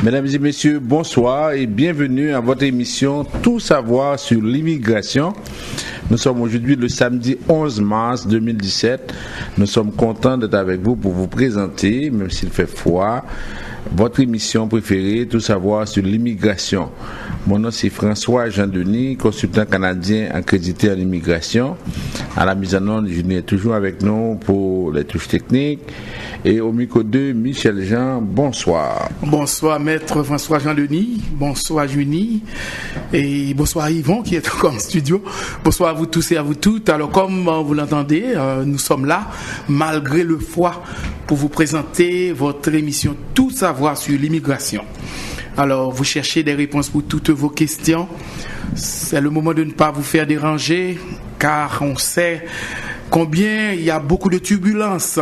Mesdames et messieurs, bonsoir et bienvenue à votre émission Tout savoir sur l'immigration. Nous sommes aujourd'hui le samedi 11 mars 2017. Nous sommes contents d'être avec vous pour vous présenter, même s'il fait froid, votre émission préférée, Tout savoir sur l'immigration. Mon nom c'est François Jean-Denis, consultant canadien accrédité en immigration. À la mise en onde, Julien est toujours avec nous pour les touches techniques. Et au micro 2, Michel Jean, bonsoir. Bonsoir maître François Jean-Denis, bonsoir Junie et bonsoir Yvon qui est encore en studio. Bonsoir à vous tous et à vous toutes. Alors comme vous l'entendez, nous sommes là malgré le froid pour vous présenter votre émission Tout savoir sur l'immigration. Alors vous cherchez des réponses pour toutes vos questions. C'est le moment de ne pas vous faire déranger car on sait combien il y a beaucoup de turbulences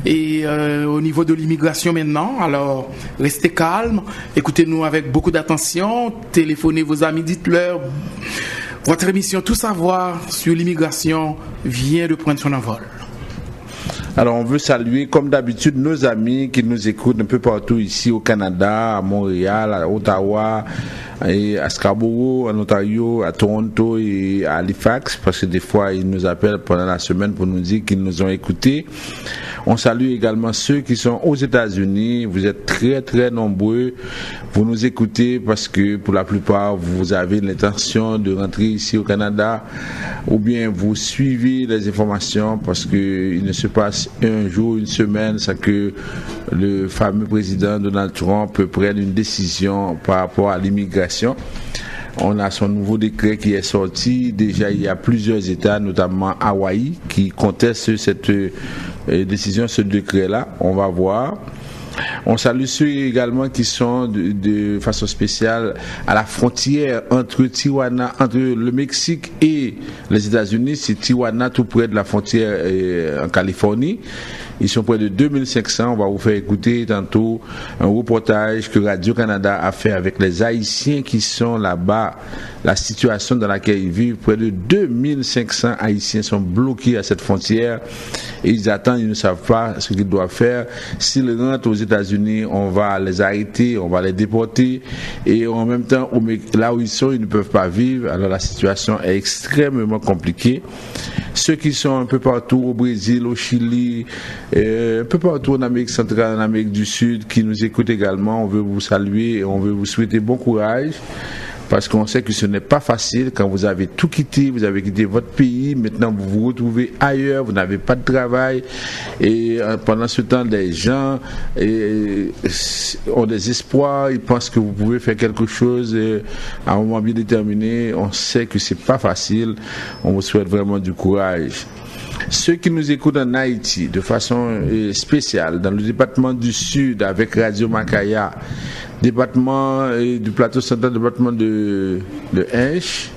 et au niveau de l'immigration maintenant. Alors restez calme, écoutez-nous avec beaucoup d'attention, téléphonez vos amis, dites-leur. Votre émission Tout savoir sur l'immigration vient de prendre son envol. Alors on veut saluer comme d'habitude nos amis qui nous écoutent un peu partout ici au Canada, à Montréal, à Ottawa, et à Scarborough, en Ontario, à Toronto et à Halifax, parce que des fois ils nous appellent pendant la semaine pour nous dire qu'ils nous ont écoutés. On salue également ceux qui sont aux États-Unis. Vous êtes très très nombreux pour nous écouter parce que pour la plupart vous avez l'intention de rentrer ici au Canada ou bien vous suivez les informations parce qu'il ne se passe un jour, une semaine sans que le fameux président Donald Trump prenne une décision par rapport à l'immigration. On a son nouveau décret qui est sorti. Déjà, il y a plusieurs États, notamment Hawaï, qui contestent cette décision, ce décret-là. On va voir. On salue ceux également qui sont de façon spéciale à la frontière entre Tijuana, entre le Mexique et les États-Unis. C'est Tijuana, tout près de la frontière en Californie. Ils sont près de 2500. On va vous faire écouter tantôt un reportage que Radio-Canada a fait avec les Haïtiens qui sont là-bas, la situation dans laquelle ils vivent. Près de 2500 Haïtiens sont bloqués à cette frontière et ils attendent, ils ne savent pas ce qu'ils doivent faire. S'ils rentrent aux États-Unis, on va les arrêter, on va les déporter et en même temps, là où ils sont, ils ne peuvent pas vivre. Alors la situation est extrêmement compliquée. Ceux qui sont un peu partout au Brésil, au Chili, un peu partout en Amérique centrale, en Amérique du Sud, qui nous écoutent également, on veut vous saluer et on veut vous souhaiter bon courage. Parce qu'on sait que ce n'est pas facile quand vous avez tout quitté, vous avez quitté votre pays, maintenant vous vous retrouvez ailleurs, vous n'avez pas de travail et pendant ce temps les gens ont des espoirs, ils pensent que vous pouvez faire quelque chose à un moment bien déterminé. On sait que c'est pas facile, on vous souhaite vraiment du courage. Ceux qui nous écoutent en Haïti de façon spéciale, dans le département du Sud avec Radio Macaya, département du plateau central, département de Hinche,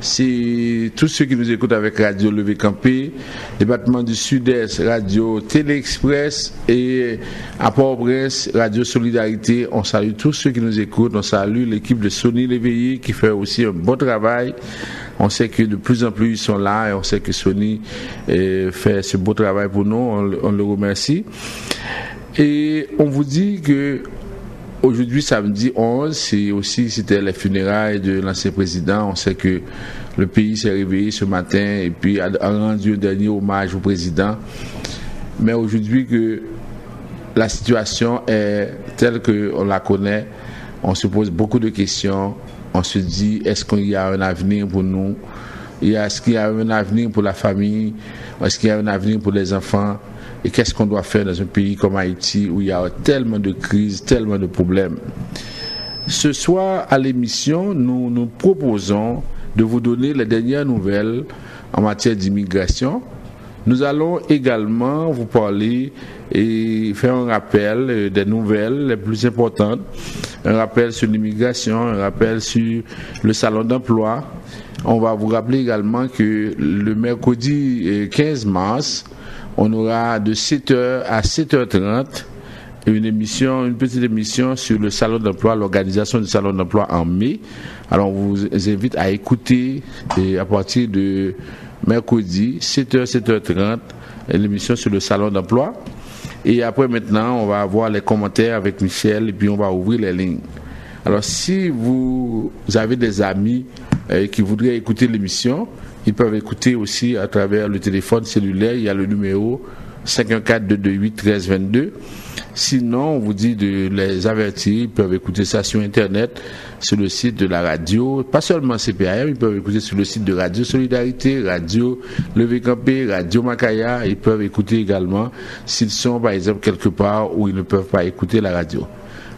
c'est tous ceux qui nous écoutent avec Radio Levé Campé, département du Sud-Est, Radio Télé-Express et à Port-au-Prince, Radio Solidarité. On salue tous ceux qui nous écoutent, on salue l'équipe de Sony Léveillé qui fait aussi un bon travail. On sait que de plus en plus ils sont là et on sait que Sony fait ce beau travail pour nous, on le remercie. Et on vous dit que aujourd'hui, samedi 11, c'était les funérailles de l'ancien président. On sait que le pays s'est réveillé ce matin et puis a rendu un dernier hommage au président. Mais aujourd'hui, que la situation est telle qu'on la connaît, on se pose beaucoup de questions. On se dit, est-ce qu'il y a un avenir pour nous? Est-ce qu'il y a un avenir pour la famille? Est-ce qu'il y a un avenir pour les enfants? Et qu'est-ce qu'on doit faire dans un pays comme Haïti où il y a tellement de crises, tellement de problèmes? Ce soir, à l'émission, nous proposons de vous donner les dernières nouvelles en matière d'immigration. Nous allons également vous parler et faire un rappel des nouvelles les plus importantes, un rappel sur l'immigration, un rappel sur le salon d'emploi. On va vous rappeler également que le mercredi 15 mars, on aura de 7h à 7h30 une petite émission sur le salon d'emploi, l'organisation du salon d'emploi en mai. Alors on vous invite à écouter à partir de mercredi 7h, 7h30 l'émission sur le salon d'emploi. Et après maintenant, on va avoir les commentaires avec Michel et puis on va ouvrir les lignes. Alors si vous avez des amis qui voudraient écouter l'émission, ils peuvent écouter aussi à travers le téléphone cellulaire. Il y a le numéro 514-228-1322. Sinon, on vous dit de les avertir. Ils peuvent écouter ça sur Internet, sur le site de la radio. Pas seulement CPAM, ils peuvent écouter sur le site de Radio Solidarité, Radio Levé Campé, Radio Macaya. Ils peuvent écouter également s'ils sont, par exemple, quelque part où ils ne peuvent pas écouter la radio.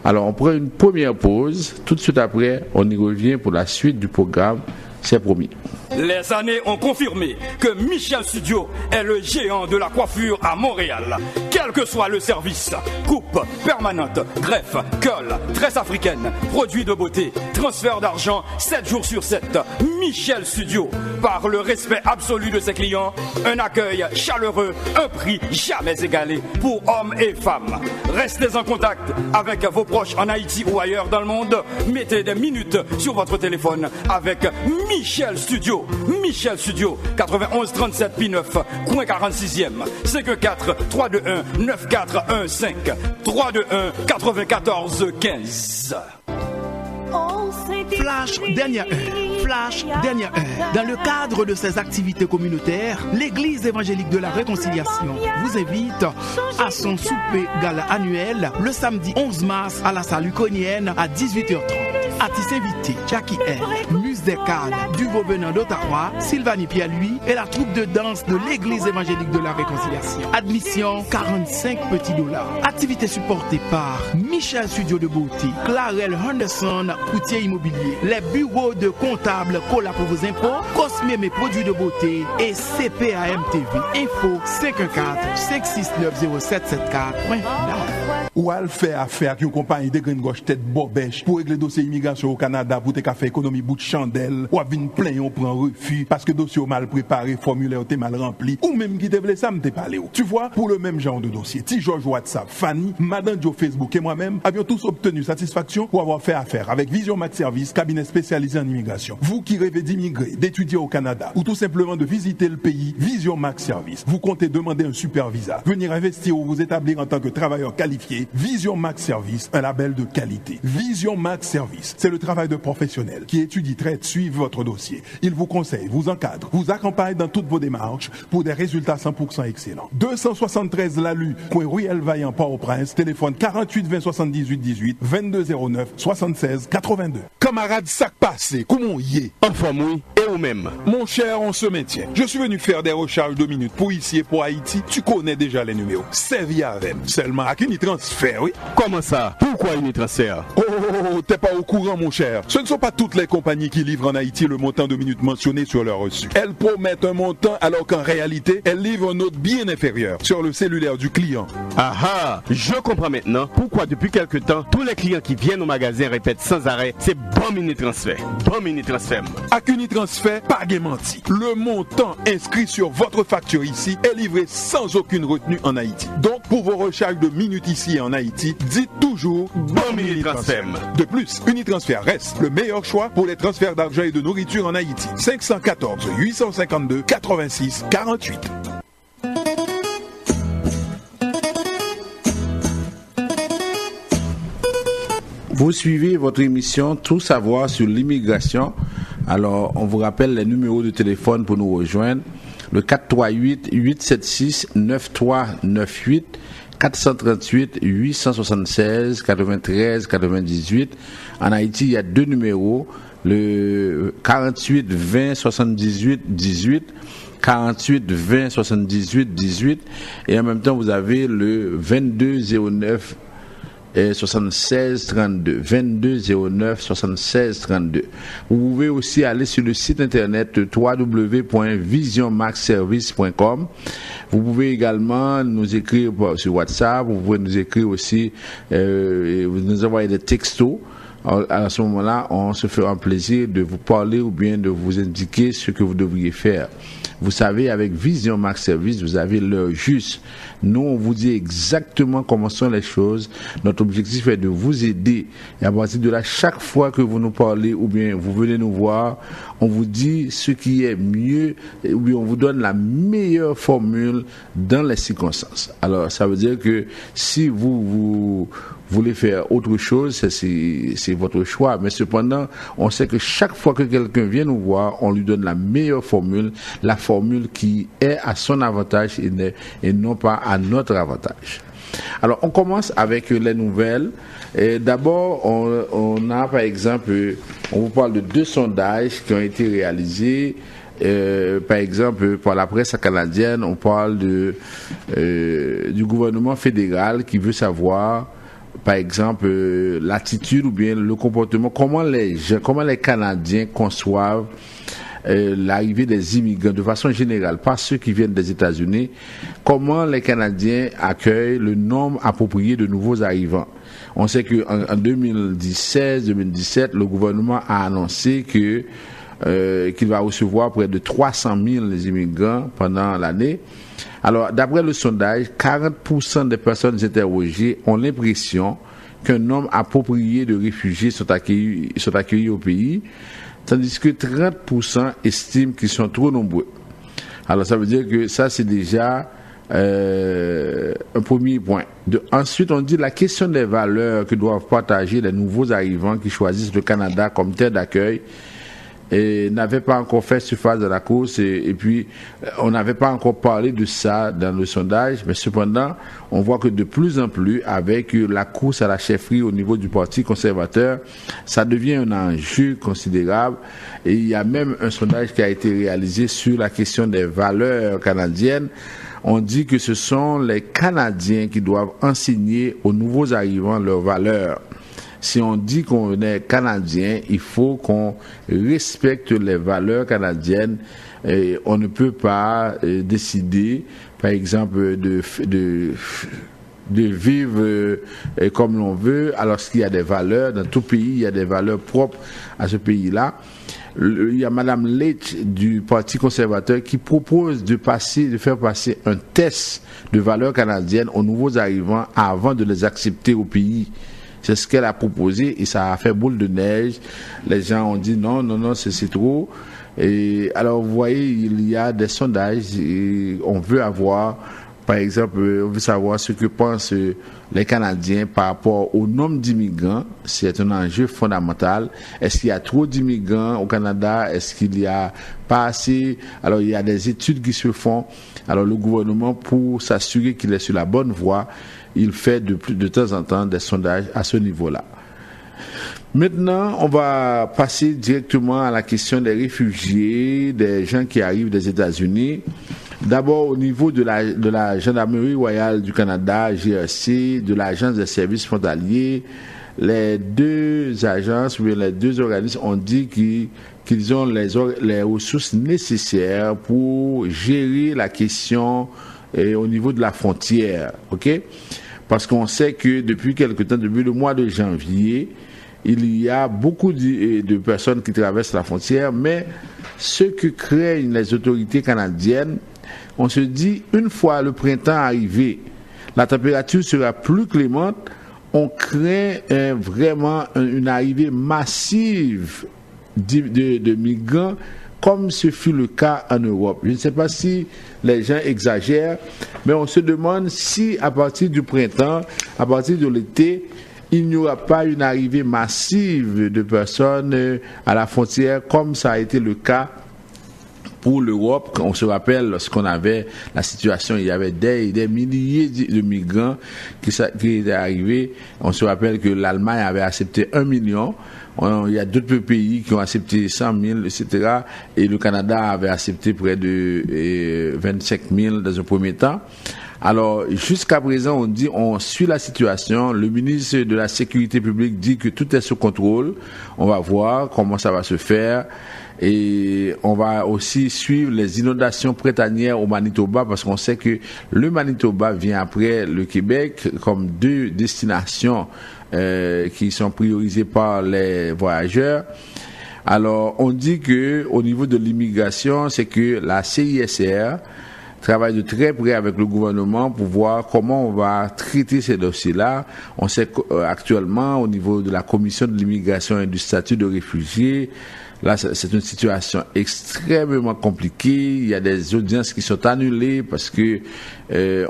Alors, on prend une première pause. Tout de suite après, on y revient pour la suite du programme. C'est promis. Les années ont confirmé que Michel Studio est le géant de la coiffure à Montréal. Quel que soit le service, coupe permanente, greffe, colle, tresse africaine, produits de beauté, transfert d'argent, 7 jours sur 7. Michel Studio, par le respect absolu de ses clients, un accueil chaleureux, un prix jamais égalé pour hommes et femmes. Restez en contact avec vos proches en Haïti ou ailleurs dans le monde. Mettez des minutes sur votre téléphone avec Michel Studio. Michel Studio, 91 37 P9, coin 46e, 54 321 9415, 321 94 15. Flash dernière heure. Flash dernière heure. Dans le cadre de ses activités communautaires, l'Église évangélique de la Réconciliation vous invite à son souper gala annuel le samedi 11 mars à la salle luconienne à 18h30. Artistes invités, Jackie R, Muse des Cadres, du venant d'Ottawa, Sylvanie Pierre-Louis et la troupe de danse de l'Église évangélique de la Réconciliation. Admission 45 petits dollars. Activité supportée par Michel Studio de Beauté, Clarel Henderson, courtier immobilier, les bureaux de comptables Cola pour vos impôts, Cosme mes produits de beauté et CPAM TV. Info 514-569-0774. Ou al faire affaire qui une compagnie de grande gauche tête bobèche pour régler dossier immigration au Canada pour te faire économie bout de chandelle ou à venir plein on prend refus parce que dossier mal préparé, formulaire était mal rempli ou même qui te voulait ça me te parler. Tu vois, pour le même genre de dossier, Ti George WhatsApp, Fanny, Madame Joe Facebook et moi-même avions tous obtenu satisfaction pour avoir fait affaire avec Vision Max Service, cabinet spécialisé en immigration. Vous qui rêvez d'immigrer, d'étudier au Canada ou tout simplement de visiter le pays, Vision Max Service. Vous comptez demander un super visa, venir investir ou vous établir en tant que travailleur qualifié. Vision Max Service, un label de qualité. Vision Max Service, c'est le travail de professionnels qui étudie, traite, suivent votre dossier. Ils vous conseillent, vous encadrent, vous accompagnent dans toutes vos démarches pour des résultats 100% excellents. 273 Lalu, coin Ruelle Vaillant, Port-au-Prince, téléphone 48 20 78 18 22 09 76 82. Camarade, sac passé, comment y est? Enfin, oui, et ou même. Mon cher, on se maintient. Je suis venu faire des recharges de minutes pour ici et pour Haïti. Tu connais déjà les numéros. C'est via Avem. Seulement à Unitransfert, oui. Comment ça? Pourquoi Unitransfert? Oh, t'es pas au courant, mon cher. Ce ne sont pas toutes les compagnies qui livrent en Haïti le montant de minutes mentionné sur leur reçu. Elles promettent un montant alors qu'en réalité, elles livrent un autre bien inférieur sur le cellulaire du client. Ah ah, je comprends maintenant pourquoi depuis quelque temps, tous les clients qui viennent au magasin répètent sans arrêt, c'est bon Unitransfert. Bon Unitransfert. Avec Unitransfert, pas menti. Le montant inscrit sur votre facture ici est livré sans aucune retenue en Haïti. Donc, pour vos recharges de minutes ici et en Haïti, dites toujours bon Unitransfert. De plus, Unitransfert reste le meilleur choix pour les transferts d'argent et de nourriture en Haïti. 514 852 86 48. Vous suivez votre émission Tout savoir sur l'immigration. Alors, on vous rappelle les numéros de téléphone pour nous rejoindre. Le 438-876-9398, 438-876-93-98. En Haïti, il y a deux numéros. Le 48-20-78-18, 48-20-78-18. Et en même temps, vous avez le 22-09 76 32 22 09 76 32. Vous pouvez aussi aller sur le site internet www.visionmaxservice.com. Vous pouvez également nous écrire sur WhatsApp. Vous pouvez nous écrire aussi, nous envoyer des textos à ce moment-là, on se fera un plaisir de vous parler ou bien de vous indiquer ce que vous devriez faire. Vous savez, avec Vision Max Service, vous avez l'heure juste. Nous, on vous dit exactement comment sont les choses. Notre objectif est de vous aider. Et à partir de là, chaque fois que vous nous parlez ou bien vous venez nous voir, on vous dit ce qui est mieux ou bien on vous donne la meilleure formule dans les circonstances. Alors, ça veut dire que si vous voulez faire autre chose, c'est votre choix. Mais cependant, on sait que chaque fois que quelqu'un vient nous voir, on lui donne la meilleure formule, la formule qui est à son avantage et non pas à notre avantage. Alors, on commence avec les nouvelles. D'abord, on a par exemple, on vous parle de 2 sondages qui ont été réalisés. Par exemple, par la presse canadienne, on parle du gouvernement fédéral qui veut savoir, par exemple, l'attitude ou bien le comportement, comment les Canadiens conçoivent l'arrivée des immigrants de façon générale, pas ceux qui viennent des États-Unis, comment les Canadiens accueillent le nombre approprié de nouveaux arrivants. On sait qu'en 2016-2017, le gouvernement a annoncé qu'il va recevoir près de 300 000 immigrants pendant l'année. Alors, d'après le sondage, 40% des personnes interrogées ont l'impression qu'un nombre approprié de réfugiés sont accueillis au pays, tandis que 30% estiment qu'ils sont trop nombreux. Alors, ça veut dire que ça, c'est déjà un premier point. Ensuite, on dit la question des valeurs que doivent partager les nouveaux arrivants qui choisissent le Canada comme terre d'accueil et n'avait pas encore fait surface de la course et puis on n'avait pas encore parlé de ça dans le sondage, mais cependant on voit que de plus en plus avec la course à la chefferie au niveau du Parti conservateur, ça devient un enjeu considérable et il y a même un sondage qui a été réalisé sur la question des valeurs canadiennes. On dit que ce sont les Canadiens qui doivent enseigner aux nouveaux arrivants leurs valeurs. Si on dit qu'on est Canadien, il faut qu'on respecte les valeurs canadiennes. Et on ne peut pas décider, par exemple, de vivre comme l'on veut, alors qu'il y a des valeurs. Dans tout pays, il y a des valeurs propres à ce pays-là. Il y a Mme Leitch du Parti conservateur qui propose de faire passer un test de valeurs canadiennes aux nouveaux arrivants avant de les accepter au pays. C'est ce qu'elle a proposé et ça a fait boule de neige. Les gens ont dit non, c'est trop. Et alors, vous voyez, il y a des sondages et on veut avoir, par exemple, on veut savoir ce que pensent les Canadiens par rapport au nombre d'immigrants. C'est un enjeu fondamental. Est-ce qu'il y a trop d'immigrants au Canada? Est-ce qu'il y a pas assez? Alors, il y a des études qui se font. Alors, le gouvernement, pour s'assurer qu'il est sur la bonne voie, il fait de temps en temps des sondages à ce niveau-là. Maintenant, on va passer directement à la question des réfugiés, des gens qui arrivent des États-Unis. D'abord, au niveau de la Gendarmerie royale du Canada, GRC, de l'Agence des services frontaliers, les 2 agences, ou les 2 organismes ont dit qu'ils ont les ressources nécessaires pour gérer la question au niveau de la frontière, ok? Parce qu'on sait que depuis quelque temps, depuis le mois de janvier, il y a beaucoup de personnes qui traversent la frontière, mais ce que craignent les autorités canadiennes, on se dit, une fois le printemps arrivé, la température sera plus clémente, on craint vraiment une arrivée massive de migrants, comme ce fut le cas en Europe. Je ne sais pas si les gens exagèrent, mais on se demande si à partir du printemps, à partir de l'été, il n'y aura pas une arrivée massive de personnes à la frontière comme ça a été le cas pour l'Europe. On se rappelle lorsqu'on avait la situation, il y avait des milliers de migrants qui étaient arrivés. On se rappelle que l'Allemagne avait accepté 1 million. Il y a d'autres pays qui ont accepté 100 000, etc. Et le Canada avait accepté près de 25 000 dans un premier temps. Alors, jusqu'à présent, on suit la situation. Le ministre de la Sécurité publique dit que tout est sous contrôle. On va voir comment ça va se faire. Et on va aussi suivre les inondations printanières au Manitoba parce qu'on sait que le Manitoba vient après le Québec comme 2 destinations qui sont priorisés par les voyageurs. Alors, on dit que au niveau de l'immigration, c'est que la CISR travaille de très près avec le gouvernement pour voir comment on va traiter ces dossiers-là. On sait qu'actuellement, au niveau de la commission de l'immigration et du statut de réfugié, là, c'est une situation extrêmement compliquée. Il y a des audiences qui sont annulées parce que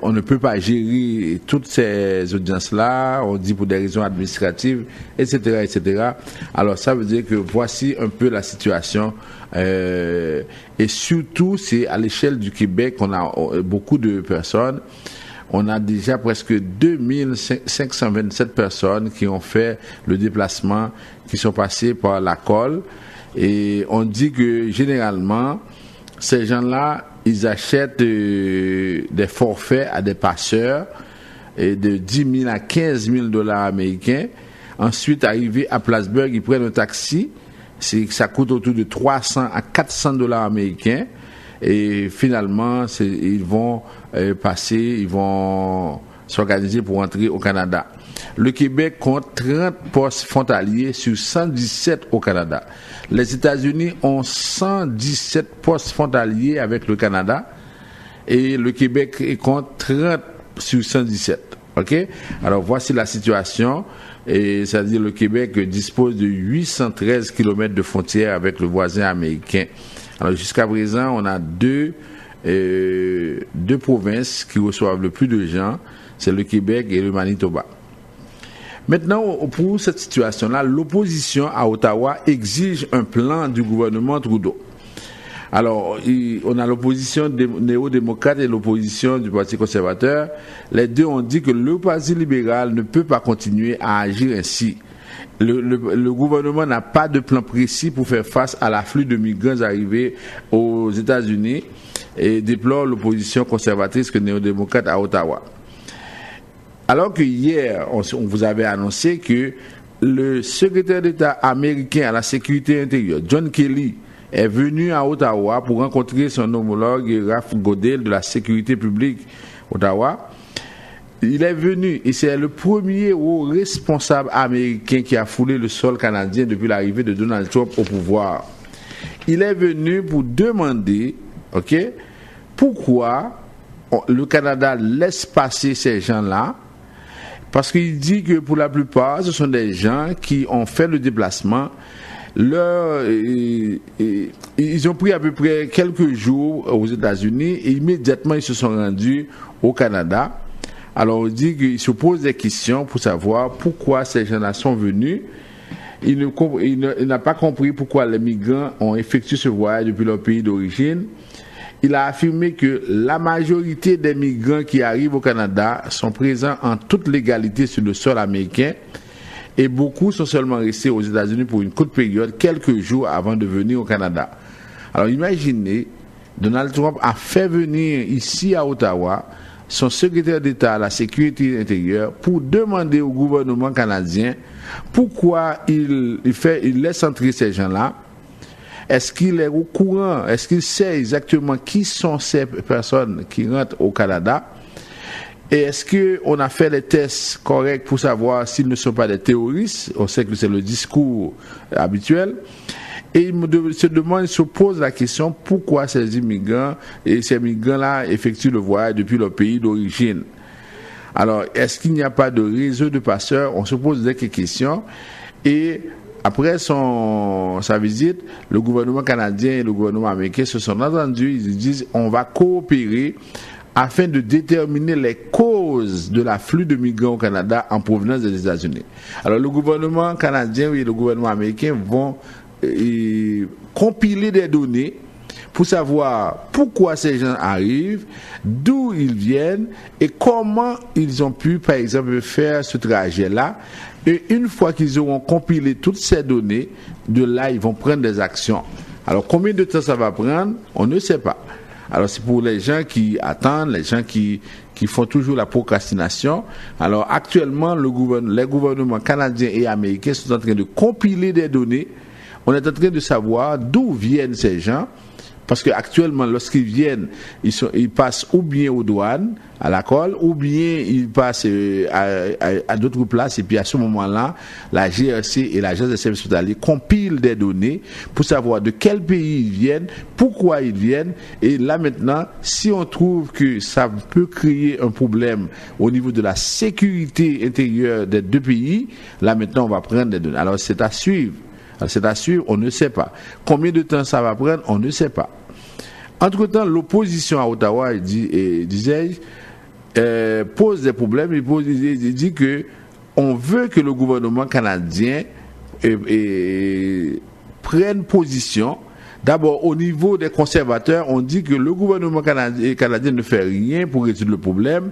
on ne peut pas gérer toutes ces audiences-là. On dit pour des raisons administratives, etc., etc. Alors, ça veut dire que voici un peu la situation. Et surtout, c'est à l'échelle du Québec qu'on a beaucoup de personnes. On a déjà presque 2527 personnes qui ont fait le déplacement, qui sont passées par la colle. Et on dit que généralement, ces gens-là, ils achètent des forfaits à des passeurs et de 10 000 à 15 000 dollars américains. Ensuite, arrivés à Plattsburgh, ils prennent un taxi. Ça coûte autour de 300 à 400 dollars américains. Et finalement, ils vont ils vont s'organiser pour entrer au Canada. Le Québec compte 30 postes frontaliers sur 117 au Canada. Les États-Unis ont 117 postes frontaliers avec le Canada et le Québec compte 30 sur 117. OK? Alors voici la situation. Et c'est-à-dire le Québec dispose de 813 km de frontières avec le voisin américain. Alors jusqu'à présent, on a deux provinces qui reçoivent le plus de gens, c'est le Québec et le Manitoba. Maintenant, pour cette situation-là, l'opposition à Ottawa exige un plan du gouvernement Trudeau. Alors, on a l'opposition néo-démocrate et l'opposition du Parti conservateur. Les deux ont dit que le Parti libéral ne peut pas continuer à agir ainsi. Le gouvernement n'a pas de plan précis pour faire face à l'afflux de migrants arrivés aux États-Unis et déplore l'opposition conservatrice que néo-démocrate à Ottawa. Alors que hier, on vous avait annoncé que le secrétaire d'État américain à la sécurité intérieure, John Kelly, est venu à Ottawa pour rencontrer son homologue Ralph Goodale de la sécurité publique Ottawa. Il est venu et c'est le premier haut responsable américain qui a foulé le sol canadien depuis l'arrivée de Donald Trump au pouvoir. Il est venu pour demander, pourquoi le Canada laisse passer ces gens-là. Parce qu'il dit que pour la plupart, ce sont des gens qui ont fait le déplacement. Ils ont pris à peu près quelques jours aux États-Unis et immédiatement ils se sont rendus au Canada. Alors on dit qu'il se pose des questions pour savoir pourquoi ces gens-là sont venus. Il n'a pas compris pourquoi les migrants ont effectué ce voyage depuis leur pays d'origine. Il a affirmé que la majorité des migrants qui arrivent au Canada sont présents en toute légalité sur le sol américain et beaucoup sont seulement restés aux États-Unis pour une courte période, quelques jours avant de venir au Canada. Alors imaginez, Donald Trump a fait venir ici à Ottawa son secrétaire d'État à la sécurité intérieure pour demander au gouvernement canadien pourquoi il laisse entrer ces gens-là. Est-ce qu'il est au courant? Est-ce qu'il sait exactement qui sont ces personnes qui rentrent au Canada? Et est-ce qu'on a fait les tests corrects pour savoir s'ils ne sont pas des terroristes? On sait que c'est le discours habituel. Et il se pose la question pourquoi ces immigrants et ces migrants-là effectuent le voyage depuis leur pays d'origine. Alors, est-ce qu'il n'y a pas de réseau de passeurs? On se pose des questions. Et après sa visite, le gouvernement canadien et le gouvernement américain se sont entendus. Ils disent on va coopérer afin de déterminer les causes de l'afflux de migrants au Canada en provenance des États-Unis. Alors le gouvernement canadien et le gouvernement américain vont compiler des données pour savoir pourquoi ces gens arrivent, d'où ils viennent et comment ils ont pu, par exemple, faire ce trajet-là. Et une fois qu'ils auront compilé toutes ces données, de là, ils vont prendre des actions. Alors, combien de temps ça va prendre? On ne sait pas. Alors, c'est pour les gens qui attendent, les gens qui font toujours la procrastination. Alors, actuellement, les gouvernements canadiens et américains sont en train de compiler des données. On est en train de savoir d'où viennent ces gens Parce qu'actuellement, lorsqu'ils viennent, ils passent ou bien aux douanes, à la colle, ou bien ils passent à d'autres places. Et puis à ce moment-là, la GRC et l'Agence des services hospitaliers compilent des données pour savoir de quel pays ils viennent, pourquoi ils viennent. Et là maintenant, si on trouve que ça peut créer un problème au niveau de la sécurité intérieure des deux pays, là maintenant on va prendre des données. Alors c'est à suivre. On ne sait pas. Combien de temps ça va prendre, on ne sait pas. Entre-temps, l'opposition à Ottawa pose des problèmes. Il dit que on veut que le gouvernement canadien prenne position. D'abord, au niveau des conservateurs, on dit que le gouvernement canadien ne fait rien pour résoudre le problème.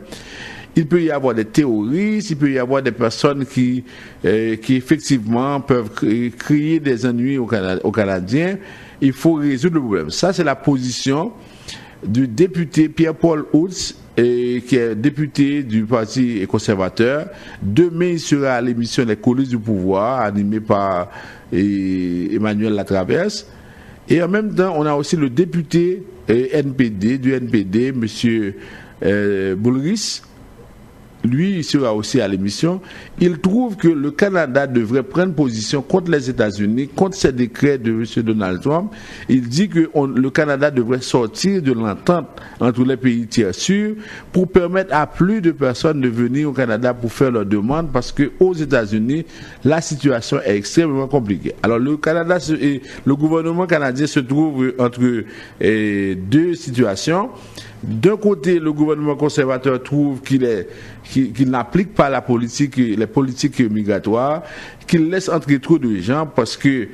Il peut y avoir des terroristes, il peut y avoir des personnes qui effectivement peuvent créer des ennuis aux Canadiens. Il faut résoudre le problème. Ça, c'est la position du député Pierre-Paul Houtz, qui est député du Parti conservateur. Demain, il sera à l'émission Les coulisses du pouvoir, animée par Emmanuel Latraverse. Et en même temps, on a aussi le député du NPD, M. Boulris. Lui, il sera aussi à l'émission. Il trouve que le Canada devrait prendre position contre les États-Unis, contre ces décrets de M. Donald Trump. Il dit que le Canada devrait sortir de l'entente entre les pays tiers sûrs pour permettre à plus de personnes de venir au Canada pour faire leurs demandes, parce qu'aux États-Unis, la situation est extrêmement compliquée. Alors, le gouvernement canadien se trouve entre deux situations. D'un côté, le gouvernement conservateur trouve qu'il n'applique pas les politiques migratoires, qu'il laisse entrer trop de gens parce que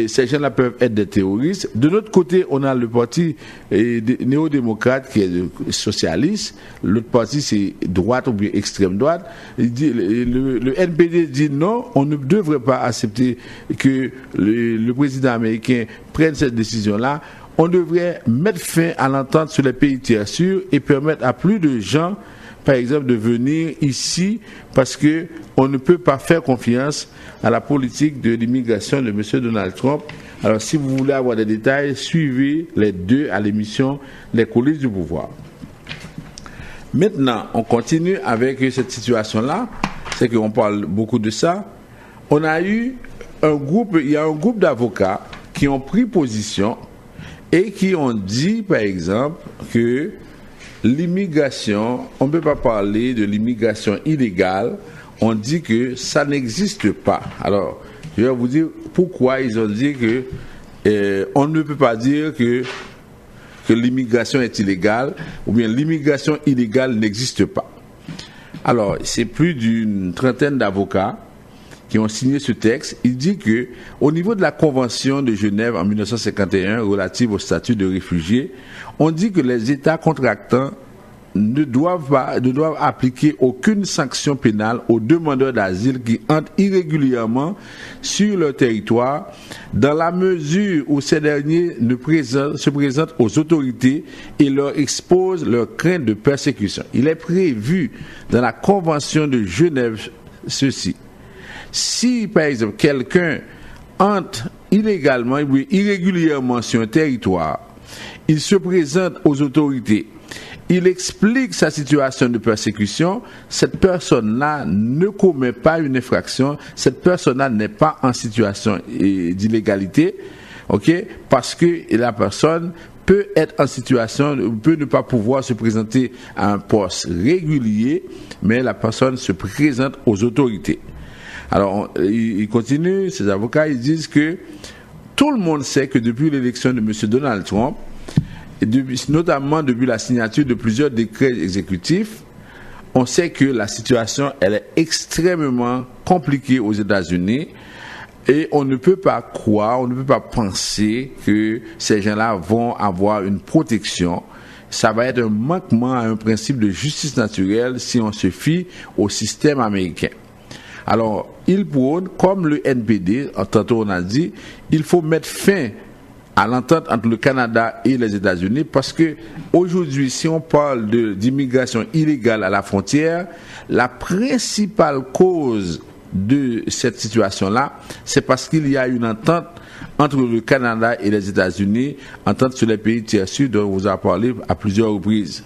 ces gens-là peuvent être des terroristes. De l'autre côté, on a le parti néo-démocrate qui est socialiste. L'autre parti, c'est droite ou bien extrême droite. Le NPD dit non, on ne devrait pas accepter que le président américain prenne cette décision-là. On devrait mettre fin à l'entente sur les pays tiers sûrs et permettre à plus de gens, par exemple, de venir ici, parce que on ne peut pas faire confiance à la politique de l'immigration de M. Donald Trump. Alors, si vous voulez avoir des détails, suivez les deux à l'émission Les coulisses du pouvoir. Maintenant, on continue avec cette situation-là. C'est qu'on parle beaucoup de ça. Il y a un groupe d'avocats qui ont pris position et qui ont dit, par exemple, que l'immigration, on ne peut pas parler de l'immigration illégale, on dit que ça n'existe pas. Alors, je vais vous dire pourquoi ils ont dit que on ne peut pas dire que l'immigration est illégale, ou bien l'immigration illégale n'existe pas. Alors, c'est plus d'une trentaine d'avocats qui ont signé ce texte. Il dit que au niveau de la Convention de Genève en 1951 relative au statut de réfugié, on dit que les États contractants ne doivent appliquer aucune sanction pénale aux demandeurs d'asile qui entrent irrégulièrement sur leur territoire, dans la mesure où ces derniers se présentent aux autorités et leur exposent leur crainte de persécution. Il est prévu dans la Convention de Genève ceci. Si, par exemple, quelqu'un entre illégalement ou irrégulièrement sur un territoire, il se présente aux autorités, il explique sa situation de persécution, cette personne-là ne commet pas une infraction, cette personne-là n'est pas en situation d'illégalité, ok, parce que la personne peut être en situation, peut ne pas pouvoir se présenter à un poste régulier, mais la personne se présente aux autorités. Alors, ils continuent, ces avocats, ils disent que tout le monde sait que depuis l'élection de M. Donald Trump, et notamment depuis la signature de plusieurs décrets exécutifs, on sait que la situation, elle est extrêmement compliquée aux États-Unis et on ne peut pas croire, on ne peut pas penser que ces gens-là vont avoir une protection. Ça va être un manquement à un principe de justice naturelle si on se fie au système américain. Alors, il prône, comme le NPD, tantôt on a dit, il faut mettre fin à l'entente entre le Canada et les États-Unis parce que aujourd'hui, si on parle d'immigration illégale à la frontière, la principale cause de cette situation-là, c'est parce qu'il y a une entente entre le Canada et les États-Unis, entente sur les pays tiers sud dont on vous a parlé à plusieurs reprises.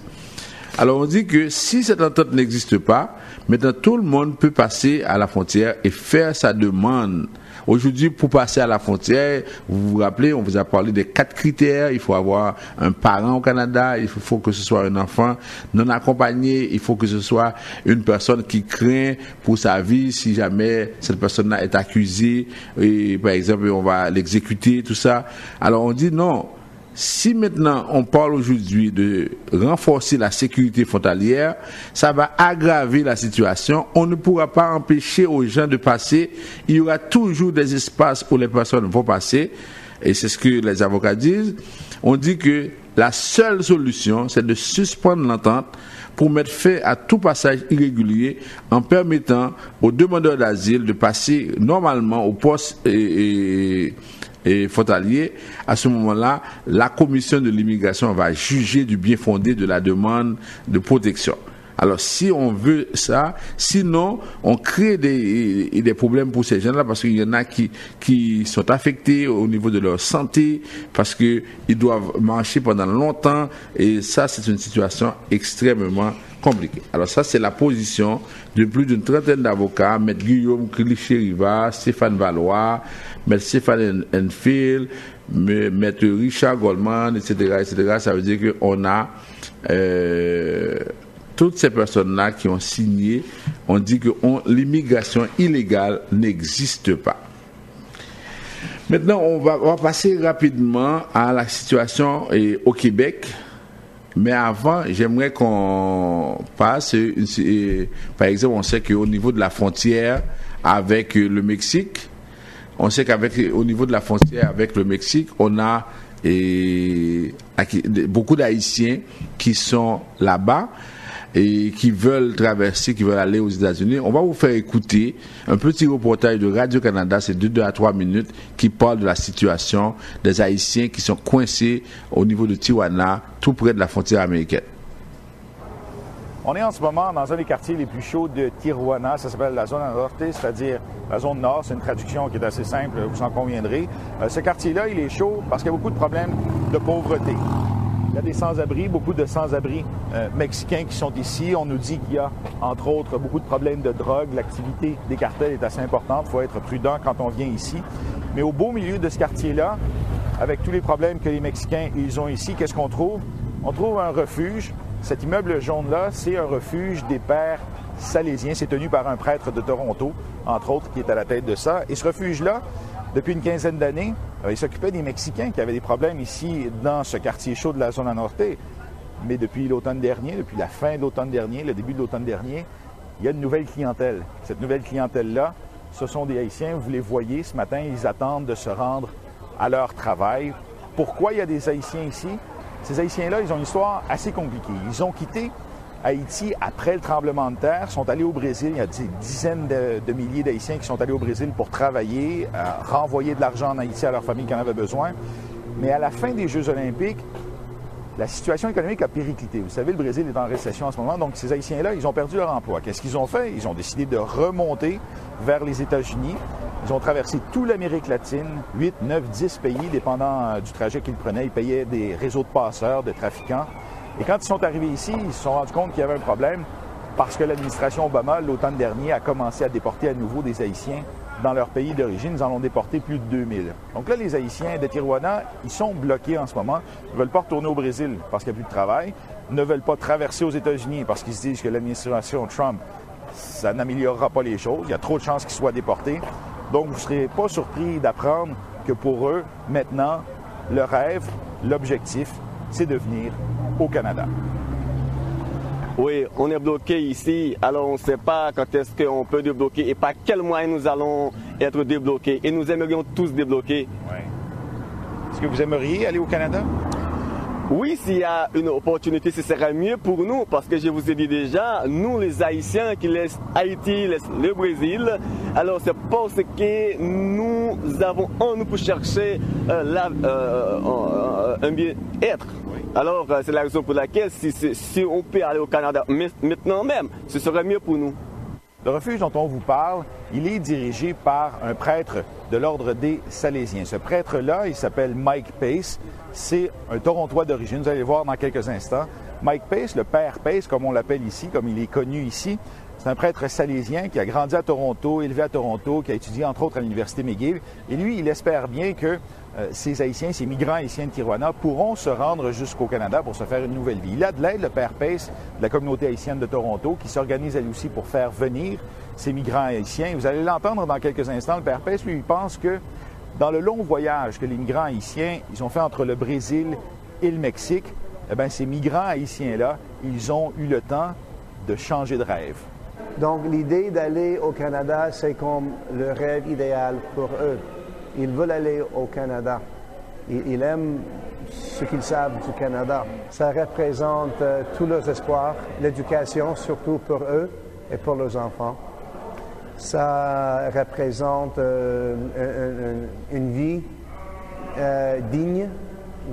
Alors on dit que si cette entente n'existe pas, maintenant tout le monde peut passer à la frontière et faire sa demande. Aujourd'hui, pour passer à la frontière, vous vous rappelez, on vous a parlé des 4 critères. Il faut avoir un parent au Canada, il faut que ce soit un enfant non accompagné, il faut que ce soit une personne qui craint pour sa vie si jamais cette personne-là est accusée et par exemple on va l'exécuter, tout ça. Alors on dit non. Si maintenant on parle aujourd'hui de renforcer la sécurité frontalière, ça va aggraver la situation. On ne pourra pas empêcher aux gens de passer. Il y aura toujours des espaces où les personnes vont passer. Et c'est ce que les avocats disent. On dit que la seule solution, c'est de suspendre l'entente pour mettre fin à tout passage irrégulier en permettant aux demandeurs d'asile de passer normalement au poste et frontalier. À ce moment-là, la commission de l'immigration va juger du bien fondé de la demande de protection. Alors, si on veut ça, sinon, on crée des problèmes pour ces gens-là parce qu'il y en a qui sont affectés au niveau de leur santé, parce qu'ils doivent marcher pendant longtemps, et ça, c'est une situation extrêmement compliquée. Alors, ça, c'est la position de plus d'une trentaine d'avocats, M. Guillaume Clichy-Riva, Stéphane Valois, M. Stéphane Enfield, M. Richard Goldman, etc. Ça veut dire qu'on a toutes ces personnes-là qui ont signé, on dit que l'immigration illégale n'existe pas. Maintenant, on va passer rapidement à la situation au Québec. Mais avant, j'aimerais qu'on passe, par exemple, on sait qu'au niveau de la frontière avec le Mexique, on sait qu'au niveau de la frontière avec le Mexique, on a beaucoup d'Haïtiens qui sont là-bas et qui veulent traverser, qui veulent aller aux États-Unis. On va vous faire écouter un petit reportage de Radio-Canada, c'est de 2 à 3 minutes, qui parle de la situation des Haïtiens qui sont coincés au niveau de Tijuana, tout près de la frontière américaine. On est en ce moment dans un des quartiers les plus chauds de Tijuana, ça s'appelle la zone norte, c'est-à-dire la zone nord, c'est une traduction qui est assez simple, vous en conviendrez. Ce quartier-là, il est chaud parce qu'il y a beaucoup de problèmes de pauvreté. Il y a des sans-abri, beaucoup de sans-abri mexicains qui sont ici. On nous dit qu'il y a, entre autres, beaucoup de problèmes de drogue. L'activité des cartels est assez importante. Il faut être prudent quand on vient ici. Mais au beau milieu de ce quartier-là, avec tous les problèmes que les Mexicains ils ont ici, qu'est-ce qu'on trouve? On trouve un refuge. Cet immeuble jaune-là, c'est un refuge des Pères salésiens. C'est tenu par un prêtre de Toronto, entre autres, qui est à la tête de ça. Et ce refuge-là, depuis une quinzaine d'années, il s'occupait des Mexicains qui avaient des problèmes ici dans ce quartier chaud de la zone norte. Mais depuis l'automne dernier, depuis la fin de l'automne dernier, le début de l'automne dernier, il y a une nouvelle clientèle. Cette nouvelle clientèle-là, ce sont des Haïtiens, vous les voyez, ce matin, ils attendent de se rendre à leur travail. Pourquoi il y a des Haïtiens ici? Ces Haïtiens-là, ils ont une histoire assez compliquée. Ils ont quitté Haïti après le tremblement de terre, sont allés au Brésil. Il y a des dizaines de milliers d'Haïtiens qui sont allés au Brésil pour travailler, renvoyer de l'argent en Haïti à leur famille qui en avait besoin. Mais à la fin des Jeux olympiques, la situation économique a périclité. Vous savez, le Brésil est en récession en ce moment, donc ces Haïtiens-là, ils ont perdu leur emploi. Qu'est-ce qu'ils ont fait? Ils ont décidé de remonter vers les États-Unis. Ils ont traversé toute l'Amérique latine, 8, 9, 10 pays, dépendant du trajet qu'ils prenaient. Ils payaient des réseaux de passeurs, de trafiquants. Et quand ils sont arrivés ici, ils se sont rendus compte qu'il y avait un problème parce que l'administration Obama, l'automne dernier, a commencé à déporter à nouveau des Haïtiens dans leur pays d'origine. Ils en ont déporté plus de 2000. Donc là, les Haïtiens de Tijuana, ils sont bloqués en ce moment. Ils ne veulent pas retourner au Brésil parce qu'il n'y a plus de travail. Ils ne veulent pas traverser aux États-Unis parce qu'ils se disent que l'administration Trump, ça n'améliorera pas les choses. Il y a trop de chances qu'ils soient déportés. Donc, vous ne serez pas surpris d'apprendre que pour eux, maintenant, le rêve, l'objectif, c'est de venir au Canada. Oui, on est bloqué ici, alors on ne sait pas quand est-ce qu'on peut débloquer et par quels moyens nous allons être débloqués. Et nous aimerions tous débloquer. Oui. Est-ce que vous aimeriez aller au Canada? Oui, s'il y a une opportunité, ce serait mieux pour nous, parce que je vous ai dit déjà, nous les Haïtiens qui laissent Haïti, laissent le Brésil, alors c'est parce que nous avons en nous pour chercher un bien-être. Oui. Alors c'est la raison pour laquelle si on peut aller au Canada maintenant même, ce serait mieux pour nous. Le refuge dont on vous parle, il est dirigé par un prêtre de l'ordre des Salésiens. Ce prêtre-là, il s'appelle Mike Pace. C'est un Torontois d'origine. Vous allez le voir dans quelques instants. Mike Pace, le père Pace, comme on l'appelle ici, comme il est connu ici, c'est un prêtre salésien qui a grandi à Toronto, élevé à Toronto, qui a étudié entre autres à l'Université McGill. Et lui, il espère bien que ces Haïtiens, ces migrants haïtiens de Tijuana pourront se rendre jusqu'au Canada pour se faire une nouvelle vie. Il a de l'aide, le père Pace, de la communauté haïtienne de Toronto, qui s'organise elle aussi pour faire venir ces migrants haïtiens. Vous allez l'entendre dans quelques instants. Le père Pace, lui, il pense que dans le long voyage que les migrants haïtiens, ils ont fait entre le Brésil et le Mexique, eh bien, ces migrants haïtiens-là, ils ont eu le temps de changer de rêve. Donc, l'idée d'aller au Canada, c'est comme le rêve idéal pour eux. Ils veulent aller au Canada. Ils aiment ce qu'ils savent du Canada. Ça représente tous leurs espoirs, l'éducation, surtout pour eux et pour leurs enfants. Ça représente une vie digne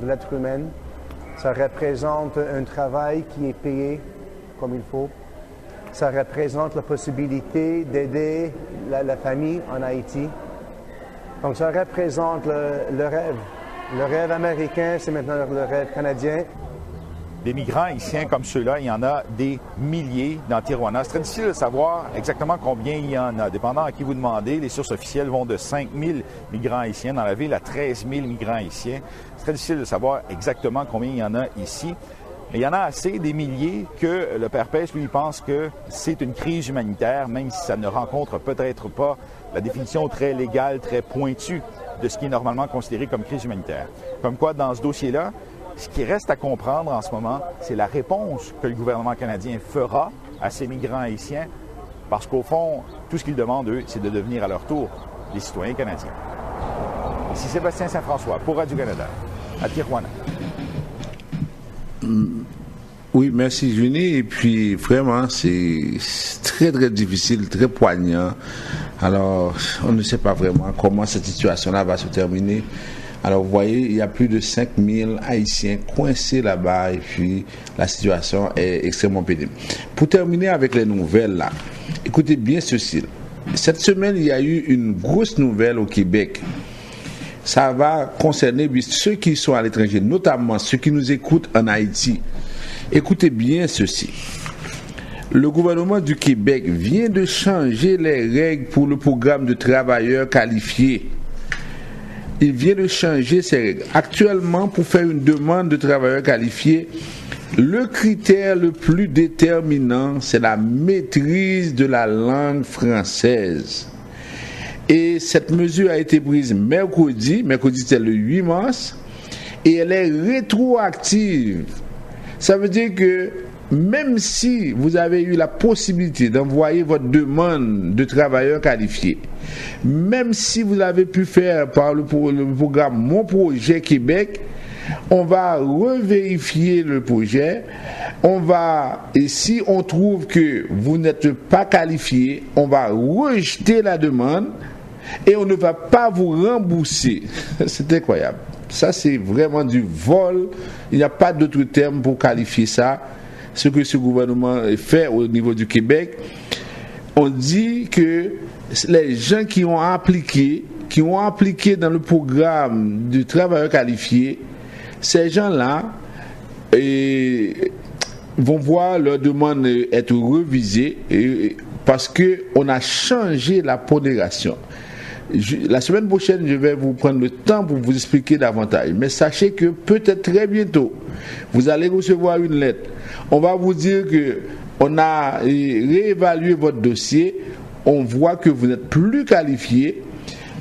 de l'être humain. Ça représente un travail qui est payé comme il faut. Ça représente la possibilité d'aider la famille en Haïti. Donc ça représente le rêve. Le rêve américain, c'est maintenant le rêve canadien. Des migrants haïtiens comme ceux-là, il y en a des milliers dans Tijuana. C'est très difficile de savoir exactement combien il y en a. Dépendant à qui vous demandez, les sources officielles vont de 5 000 migrants haïtiens dans la ville à 13 000 migrants haïtiens. C'est très difficile de savoir exactement combien il y en a ici. Mais il y en a assez, des milliers, que le père Pace, lui, pense que c'est une crise humanitaire, même si ça ne rencontre peut-être pas la définition très légale, très pointue de ce qui est normalement considéré comme crise humanitaire. Comme quoi, dans ce dossier-là, ce qui reste à comprendre en ce moment, c'est la réponse que le gouvernement canadien fera à ces migrants haïtiens, parce qu'au fond, tout ce qu'ils demandent, eux, c'est de devenir à leur tour des citoyens canadiens. Ici Sébastien Saint-François pour Radio-Canada, à Tijuana. Oui, merci Juni. Et puis vraiment, c'est très très difficile, très poignant. Alors, on ne sait pas vraiment comment cette situation-là va se terminer. Alors, vous voyez, il y a plus de 5000 Haïtiens coincés là-bas et puis la situation est extrêmement pénible. Pour terminer avec les nouvelles là, écoutez bien ceci. Cette semaine, il y a eu une grosse nouvelle au Québec. Ça va concerner ceux qui sont à l'étranger, notamment ceux qui nous écoutent en Haïti. Écoutez bien ceci. Le gouvernement du Québec vient de changer les règles pour le programme de travailleurs qualifiés. Il vient de changer ces règles. Actuellement, pour faire une demande de travailleurs qualifiés, le critère le plus déterminant, c'est la maîtrise de la langue française. Et cette mesure a été prise mercredi c'était le 8 mars, et elle est rétroactive. Ça veut dire que même si vous avez eu la possibilité d'envoyer votre demande de travailleurs qualifiés, même si vous avez pu faire par le programme Mon Projet Québec, on va revérifier le projet, et si on trouve que vous n'êtes pas qualifié, on va rejeter la demande et on ne va pas vous rembourser. C'est incroyable. Ça, c'est vraiment du vol. Il n'y a pas d'autre terme pour qualifier ça. Ce que ce gouvernement fait au niveau du Québec, on dit que les gens qui ont appliqué dans le programme du travailleur qualifié, ces gens-là vont voir leur demande être revisée parce qu'on a changé la pondération. La semaine prochaine, je vais vous prendre le temps pour vous expliquer davantage. Mais sachez que peut-être très bientôt, vous allez recevoir une lettre. On va vous dire qu'on a réévalué votre dossier. On voit que vous n'êtes plus qualifié.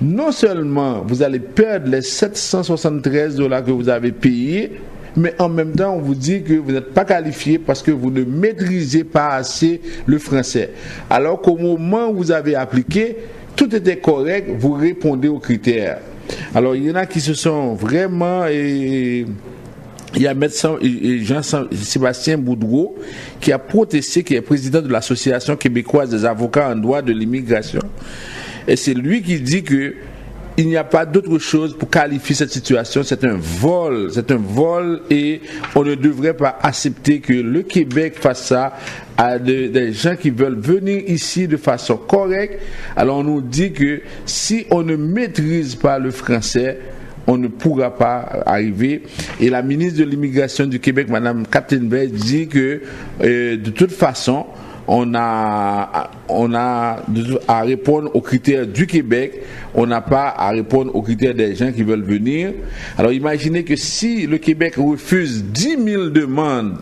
Non seulement vous allez perdre les $773 que vous avez payés, mais en même temps, on vous dit que vous n'êtes pas qualifié parce que vous ne maîtrisez pas assez le français. Alors qu'au moment où vous avez appliqué, tout était correct, vous répondez aux critères. Alors, il y en a qui se sont vraiment... il y a Jean-Sébastien Boudreau qui a protesté, qui est président de l'Association québécoise des avocats en droit de l'immigration. Et c'est lui qui dit que il n'y a pas d'autre chose pour qualifier cette situation. C'est un vol et on ne devrait pas accepter que le Québec fasse ça à des gens qui veulent venir ici de façon correcte. Alors on nous dit que si on ne maîtrise pas le français, on ne pourra pas arriver. Et la ministre de l'immigration du Québec, Mme Kattenberg, dit que de toute façon, on a à répondre aux critères du Québec, on n'a pas à répondre aux critères des gens qui veulent venir. Alors imaginez que si le Québec refuse 10 000 demandes,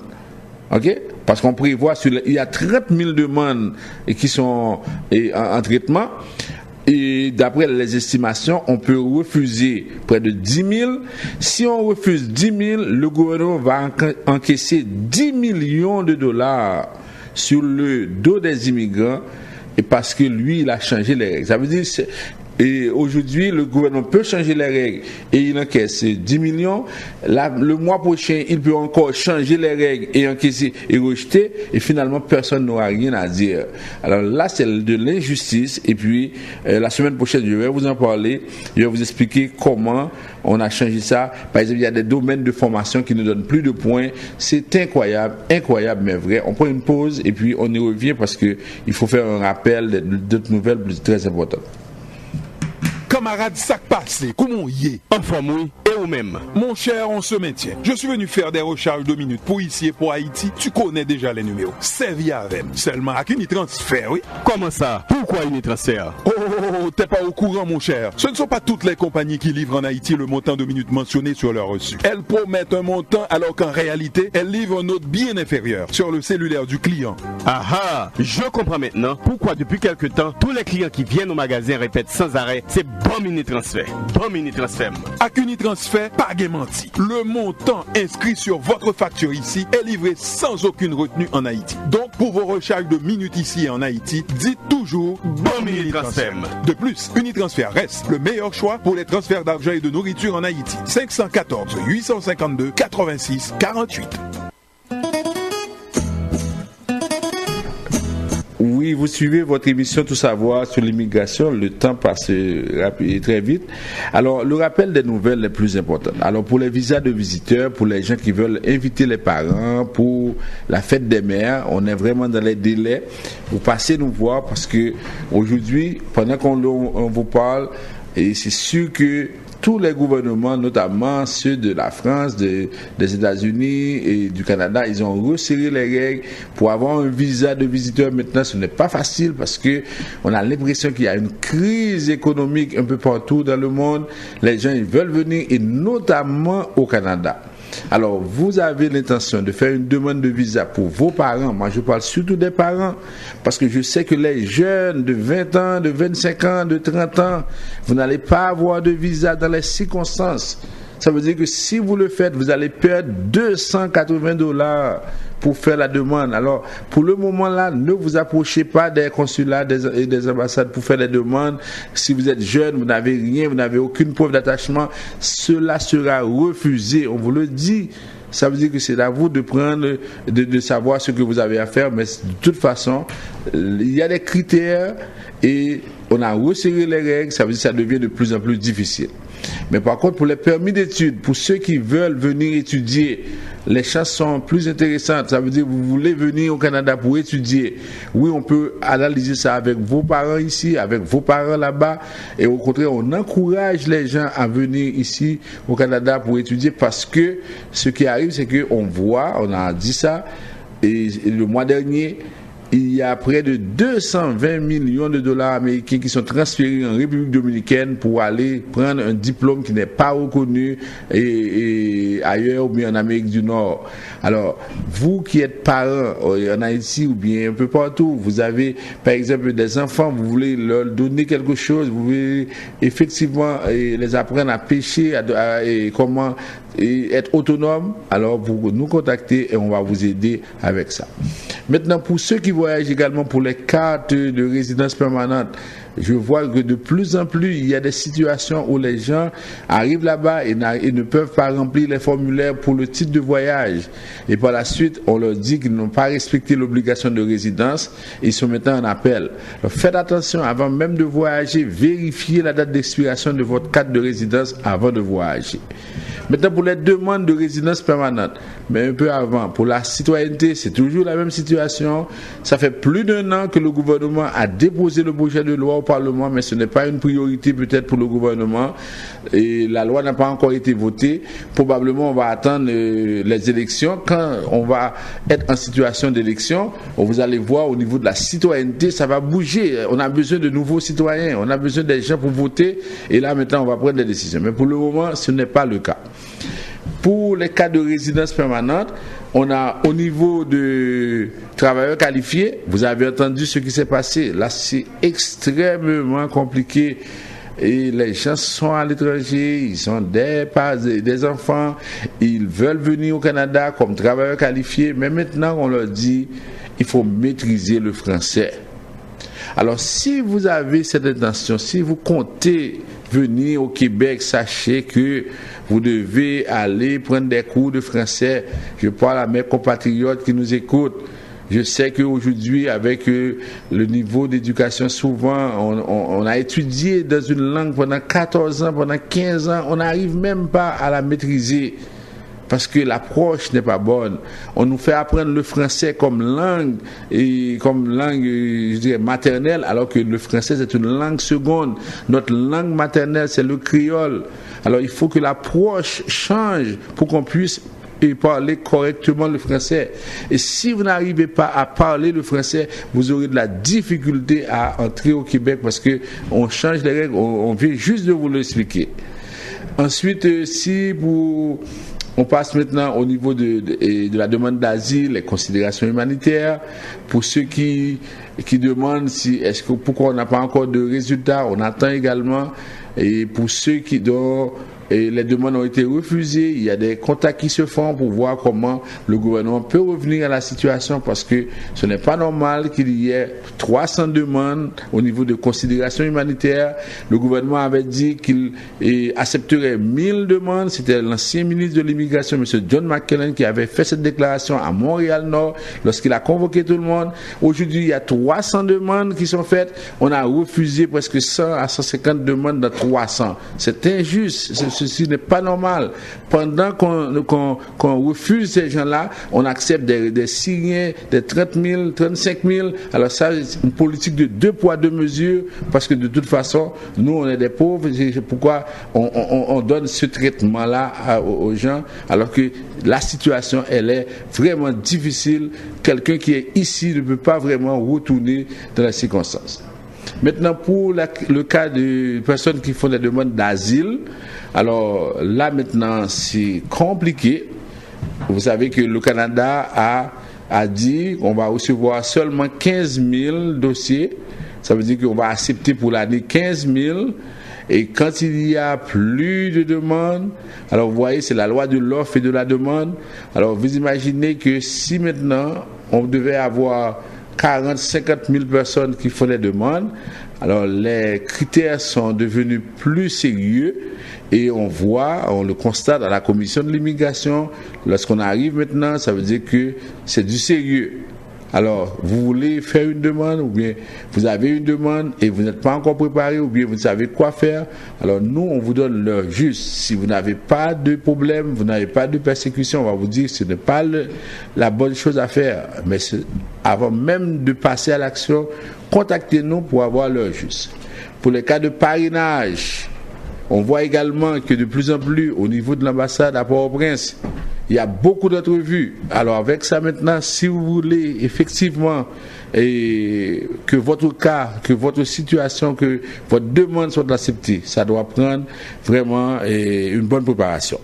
ok, parce qu'on prévoit, il y a 30 000 demandes qui sont en traitement, et d'après les estimations, on peut refuser près de 10 000. Si on refuse 10 000, le gouvernement va encaisser 10 millions de dollars sur le dos des immigrants, et parce que lui, il a changé les règles. Ça veut dire et aujourd'hui, le gouvernement peut changer les règles et il encaisse 10 millions. Là, le mois prochain, il peut encore changer les règles et encaisser et rejeter. Et finalement, personne n'aura rien à dire. Alors là, c'est de l'injustice. Et puis, la semaine prochaine, je vais vous en parler. Je vais vous expliquer comment on a changé ça. Par exemple, il y a des domaines de formation qui ne donnent plus de points. C'est incroyable mais vrai. On prend une pause et puis on y revient parce qu'il faut faire un rappel d'autres nouvelles très importantes. Camarade, ça passe, comment y est? Enfin, oui, et vous-même. Mon cher, on se maintient. Je suis venu faire des recharges de minutes pour ici et pour Haïti. Tu connais déjà les numéros. C'est via Aven. Seulement à Unitransfert, oui. Comment ça? Pourquoi Unitransfert? Oh, t'es pas au courant, mon cher. Ce ne sont pas toutes les compagnies qui livrent en Haïti le montant de minutes mentionné sur leur reçu. Elles promettent un montant alors qu'en réalité, elles livrent un autre bien inférieur sur le cellulaire du client. Ah ah, je comprends maintenant pourquoi depuis quelque temps, tous les clients qui viennent au magasin répètent sans arrêt, c'est bon mini-transfert. Bon mini-transfert. Avec Unitransfert, pas menti. Le montant inscrit sur votre facture ici est livré sans aucune retenue en Haïti. Donc, pour vos recharges de minutes ici et en Haïti, dites toujours bon mini-transfert. De plus, Unitransfert reste le meilleur choix pour les transferts d'argent et de nourriture en Haïti. 514 852 86 48. Oui, vous suivez votre émission Tout savoir sur l'immigration. Le temps passe très vite. Alors, le rappel des nouvelles les plus importantes. Alors, pour les visas de visiteurs, pour les gens qui veulent inviter les parents, pour la fête des mères, on est vraiment dans les délais. Vous passez nous voir parce que aujourd'hui, pendant qu'on vous parle, et c'est sûr que tous les gouvernements, notamment ceux de la France, des États-Unis et du Canada, ils ont resserré les règles pour avoir un visa de visiteur. Maintenant, ce n'est pas facile parce que on a l'impression qu'il y a une crise économique un peu partout dans le monde. Les gens, ils veulent venir et notamment au Canada. Alors, vous avez l'intention de faire une demande de visa pour vos parents. Moi, je parle surtout des parents parce que je sais que les jeunes de 20 ans, de 25 ans, de 30 ans, vous n'allez pas avoir de visa dans les circonstances. Ça veut dire que si vous le faites, vous allez perdre $280 pour faire la demande. Alors, pour le moment là, ne vous approchez pas des consulats et des ambassades pour faire des demandes. Si vous êtes jeune, vous n'avez rien, vous n'avez aucune preuve d'attachement, cela sera refusé. On vous le dit. Ça veut dire que c'est à vous de prendre, de savoir ce que vous avez à faire. Mais de toute façon, il y a des critères et on a resserré les règles. Ça veut dire que ça devient de plus en plus difficile. Mais par contre, pour les permis d'études, pour ceux qui veulent venir étudier, les chances sont plus intéressantes. Ça veut dire que vous voulez venir au Canada pour étudier. Oui, on peut analyser ça avec vos parents ici, avec vos parents là-bas. Et au contraire, on encourage les gens à venir ici au Canada pour étudier parce que ce qui arrive, c'est qu'on voit, on a dit ça, et le mois dernier, il y a près de 220 millions de dollars américains qui sont transférés en République dominicaine pour aller prendre un diplôme qui n'est pas reconnu et ailleurs ou bien en Amérique du Nord. Alors, vous qui êtes parents en Haïti ou bien un peu partout, vous avez par exemple des enfants, vous voulez leur donner quelque chose, vous voulez effectivement les apprendre à pêcher, et comment être autonome, alors vous nous contactez et on va vous aider avec ça. Maintenant, pour ceux qui voyage également pour les cartes de résidence permanente. Je vois que de plus en plus, il y a des situations où les gens arrivent là-bas et ne peuvent pas remplir les formulaires pour le titre de voyage. Et par la suite, on leur dit qu'ils n'ont pas respecté l'obligation de résidence et ils sont maintenant en appel. Alors, faites attention, avant même de voyager, vérifiez la date d'expiration de votre carte de résidence avant de voyager. Maintenant, pour les demandes de résidence permanente, mais un peu avant, pour la citoyenneté, c'est toujours la même situation. Ça fait plus d'1 an que le gouvernement a déposé le projet de loi au Parlement, mais ce n'est pas une priorité peut-être pour le gouvernement. Et la loi n'a pas encore été votée. Probablement, on va attendre les élections. Quand on va être en situation d'élection, vous allez voir au niveau de la citoyenneté, ça va bouger. On a besoin de nouveaux citoyens, on a besoin des gens pour voter. Et là, maintenant, on va prendre des décisions. Mais pour le moment, ce n'est pas le cas. Pour les cas de résidence permanente, on a au niveau de travailleurs qualifiés, vous avez entendu ce qui s'est passé. Là, c'est extrêmement compliqué. Et les gens sont à l'étranger, ils sont des enfants, ils veulent venir au Canada comme travailleurs qualifiés, mais maintenant on leur dit il faut maîtriser le français. Alors si vous avez cette intention, si vous comptez venir au Québec, sachez que vous devez aller prendre des cours de français. Je parle à mes compatriotes qui nous écoutent. Je sais qu'aujourd'hui, avec le niveau d'éducation, souvent, on a étudié dans une langue pendant 14 ans, pendant 15 ans, on n'arrive même pas à la maîtriser parce que l'approche n'est pas bonne. On nous fait apprendre le français comme langue, je dirais, maternelle, alors que le français, c'est une langue seconde. Notre langue maternelle, c'est le créole. Alors, il faut que l'approche change pour qu'on puisse parler correctement le français. Et si vous n'arrivez pas à parler le français, vous aurez de la difficulté à entrer au Québec parce que on change les règles, on vient juste de vous l'expliquer. Ensuite, si on passe maintenant au niveau de la demande d'asile, les considérations humanitaires. Pour ceux qui demandent pourquoi on n'a pas encore de résultats, on attend également. Et pour ceux dont les demandes ont été refusées, il y a des contacts qui se font pour voir comment le gouvernement peut revenir à la situation parce que ce n'est pas normal qu'il y ait 300 demandes au niveau de considération humanitaire. Le gouvernement avait dit qu'il accepterait 1000 demandes. C'était l'ancien ministre de l'immigration, M. John McKellen, qui avait fait cette déclaration à Montréal-Nord lorsqu'il a convoqué tout le monde. Aujourd'hui, il y a 300 demandes qui sont faites. On a refusé presque 100 à 150 demandes dans 300. C'est injuste. Ceci n'est pas normal. Pendant qu'on refuse ces gens-là, on accepte des Syriens, des 30 000, 35 000. Alors ça, c'est une politique de 2 poids 2 mesures, parce que de toute façon, nous, on est des pauvres. C'est pourquoi on donne ce traitement-là aux gens, alors que la situation, elle est vraiment difficile. Quelqu'un qui est ici ne peut pas vraiment retourner dans les circonstances. Maintenant, pour le cas de personnes qui font des demandes d'asile, alors là maintenant c'est compliqué. Vous savez que le Canada a dit qu'on va recevoir seulement 15 000 dossiers. Ça veut dire qu'on va accepter pour l'année 15 000. Et quand il y a plus de demandes, alors vous voyez, c'est la loi de l'offre et de la demande. Alors vous imaginez que si maintenant on devait avoir 40-50 000 personnes qui font des demandes, alors les critères sont devenus plus sérieux et on le constate à la commission de l'immigration. Lorsqu'on arrive maintenant, ça veut dire que c'est du sérieux. Alors, vous voulez faire une demande, ou bien vous avez une demande et vous n'êtes pas encore préparé, ou bien vous ne savez quoi faire. Alors, nous, on vous donne l'heure juste. Si vous n'avez pas de problème, vous n'avez pas de persécution, on va vous dire que ce n'est pas la bonne chose à faire. Mais avant même de passer à l'action, contactez-nous pour avoir l'heure juste. Pour les cas de parrainage, on voit également que de plus en plus, au niveau de l'ambassade à Port-au-Prince, il y a beaucoup d'entrevues. Alors avec ça maintenant, si vous voulez effectivement que votre cas, que votre situation, que votre demande soit acceptée, ça doit prendre vraiment une bonne préparation.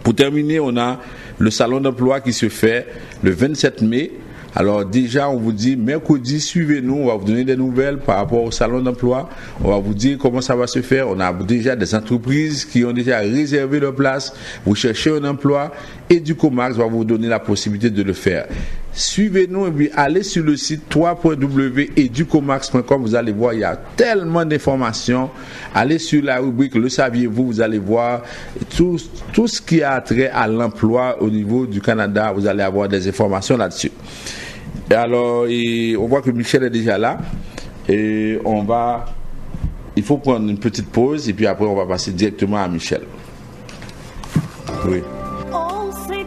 Pour terminer, on a le salon d'emploi qui se fait le 27 mai. Alors déjà, on vous dit, mercredi, suivez-nous, on va vous donner des nouvelles par rapport au salon d'emploi. On va vous dire comment ça va se faire. On a déjà des entreprises qui ont déjà réservé leur place. Vous cherchez un emploi et du Comax va vous donner la possibilité de le faire. suivez-nous et puis allez sur le site www.educomax.com. Vous allez voir, il y a tellement d'informations. Allez sur la rubrique Le saviez-vous, vous allez voir tout ce qui a trait à l'emploi au niveau du Canada. Vous allez avoir des informations là-dessus. Et alors, on voit que Michel est déjà là. Et il faut prendre une petite pause et puis après on va passer directement à Michel. Oui.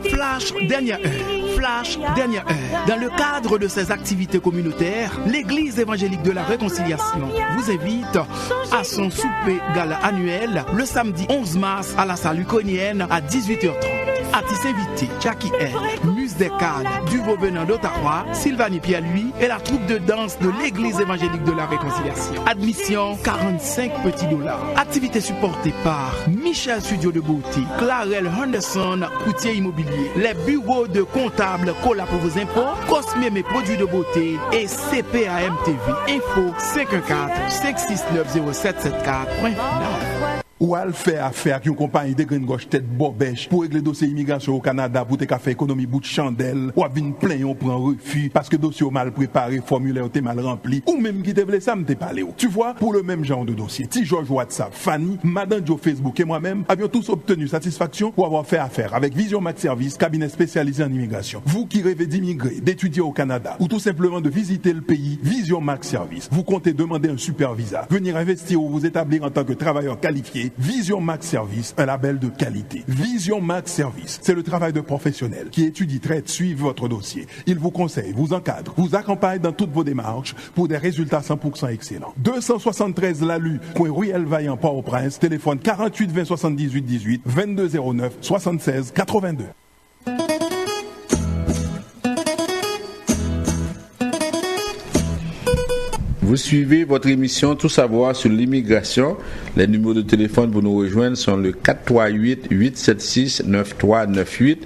Flash dernière heure. Flash dernière heure. Dans le cadre de ces activités communautaires, l'Église évangélique de la Réconciliation vous invite à son souper gala annuel le samedi 11 mars à la salle Luconienne à 18h30. Artistes invités, Jackie L, Muse des Cadres, Duveau venant d'Ottawa, Sylvanie Pierre-Louis et la troupe de danse de l'Église évangélique de la Réconciliation. Admission 45 petits dollars. Activité supportée par Michel Studio de Beauté, Clarel Henderson, courtier immobilier, les bureaux de comptables Cola pour vos impôts, Cosme mes produits de beauté et CPAM TV. Info 514-569-0774.9. Ou al faire affaire qui une compagnie de grande gauche tête bobèche pour régler dossier immigration au Canada pour te faire économie bout de chandelle ou à venir plein on prend refus parce que dossier mal préparé, formulaire était mal rempli ou même qui te voulait ça me te parler. Tu vois, pour le même genre de dossier, Ti George WhatsApp, Fanny, Madame Joe Facebook et moi-même avions tous obtenu satisfaction pour avoir fait affaire avec Vision Max Service, cabinet spécialisé en immigration. Vous qui rêvez d'immigrer, d'étudier au Canada ou tout simplement de visiter le pays, Vision Max Service. Vous comptez demander un super visa, venir investir ou vous établir en tant que travailleur qualifié. Vision Max Service, un label de qualité. Vision Max Service, c'est le travail de professionnels qui étudie, traite, suivent votre dossier. Il vous conseille, vous encadre, vous accompagne dans toutes vos démarches pour des résultats 100% excellents. 273 Lalu, coin Ruelle Vaillant, Port-au-Prince, téléphone 48 20 78 18, 22 09 76 82. Vous suivez votre émission Tout savoir sur l'immigration. Les numéros de téléphone pour nous rejoindre sont le 438-876-9398.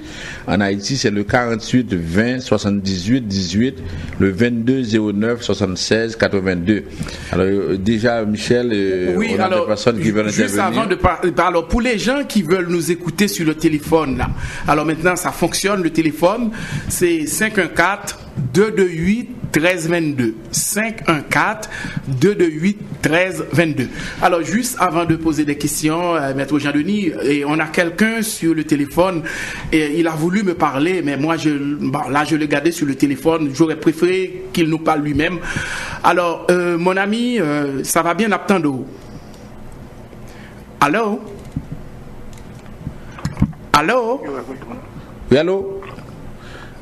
En Haïti, c'est le 48 20 78 18, le 22 09 76 82. Alors déjà, Michel, oui, on a alors, des personnes qui veulent juste intervenir. avant de parler, alors pour les gens qui veulent nous écouter sur le téléphone, là, alors maintenant ça fonctionne, le téléphone, c'est 514-228-1322. 514-228-1322. Alors juste avant de poser des questions, Maître Jean-Denis, et on a quelqu'un sur le téléphone et il a voulu me parler, mais moi je l'ai gardé sur le téléphone, j'aurais préféré qu'il nous parle lui-même. Alors mon ami, ça va bien attendre. Allô? Allô? Oui, allô?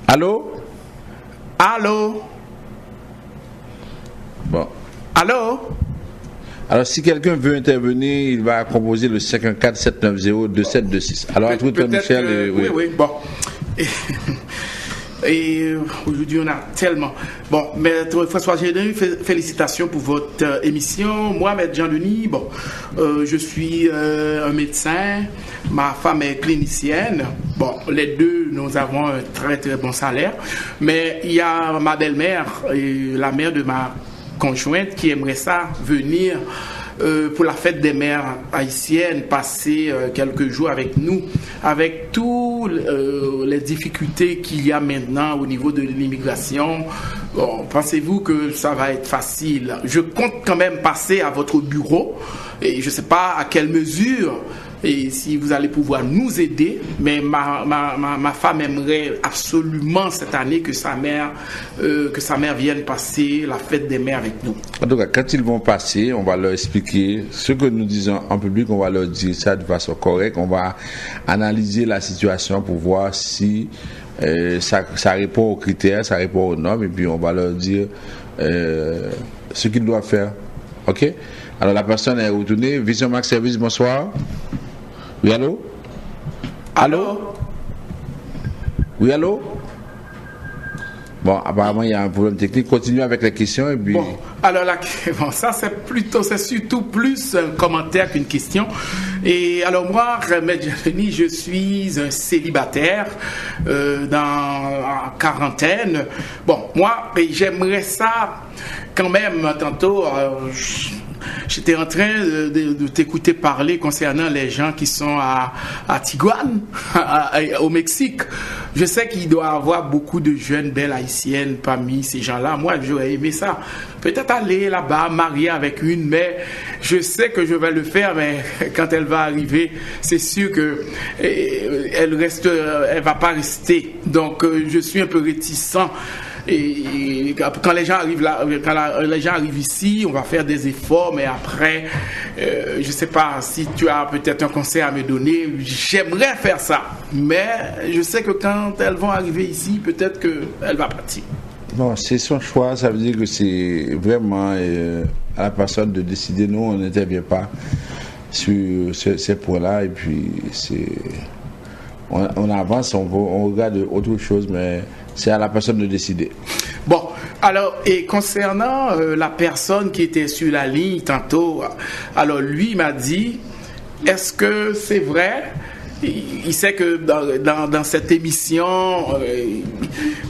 Allô? Allô? Bon. Allô? Alors, si quelqu'un veut intervenir, il va composer le 514-790-2726. Alors, entre toi, Michel... oui, bon. Et aujourd'hui, on a tellement... Bon, Maître François Gédin, félicitations pour votre émission. Moi, Maître Jean-Denis, bon, je suis un médecin. Ma femme est clinicienne. Bon, les deux, nous avons un très, très bon salaire. Mais il y a ma belle-mère et la mère de ma conjointe qui aimerait ça venir pour la fête des mères haïtiennes, passer quelques jours avec nous, avec toutes les difficultés qu'il y a maintenant au niveau de l'immigration. Bon, pensez-vous que ça va être facile? Je compte quand même passer à votre bureau et je ne sais pas à quelle mesure et si vous allez pouvoir nous aider, mais ma femme aimerait absolument cette année que sa mère vienne passer la fête des mères avec nous. En tout cas, quand ils vont passer, on va leur expliquer ce que nous disons en public, on va leur dire ça de façon correcte, on va analyser la situation pour voir si ça répond aux critères, ça répond aux normes, et puis on va leur dire ce qu'ils doivent faire. Ok? Alors la personne est retournée. Vision Max Service, bonsoir. Oui, allô? Allô? Oui, allô? Bon, apparemment, il y a un problème technique. Continuez avec les questions et puis... Bon, alors ça, c'est surtout plus un commentaire qu'une question. Et alors moi, Maître Jean-Denis, je suis un célibataire en quarantaine. Bon, moi, j'aimerais ça quand même, tantôt... J'étais en train de t'écouter parler concernant les gens qui sont à Tijuana, au Mexique. Je sais qu'il doit y avoir beaucoup de jeunes belles haïtiennes parmi ces gens-là. Moi, j'aurais aimé ça. Peut-être aller là-bas, marier avec une, mais je sais que je vais le faire, mais quand elle va arriver, c'est sûr que elle va pas rester. Donc, je suis un peu réticent. Et quand les gens arrivent là, quand les gens arrivent ici, on va faire des efforts, mais après, je sais pas si tu as peut-être un conseil à me donner. J'aimerais faire ça, mais je sais que quand elles vont arriver ici, peut-être qu'elle va partir. Bon, c'est son choix, ça veut dire que c'est vraiment à la personne de décider. Nous, on n'intervient pas sur ces points-là, et puis on avance, on regarde autre chose, mais c'est à la personne de décider. Bon, alors, et concernant la personne qui était sur la ligne tantôt, alors lui m'a dit, est-ce que c'est vrai? Il sait que dans cette émission,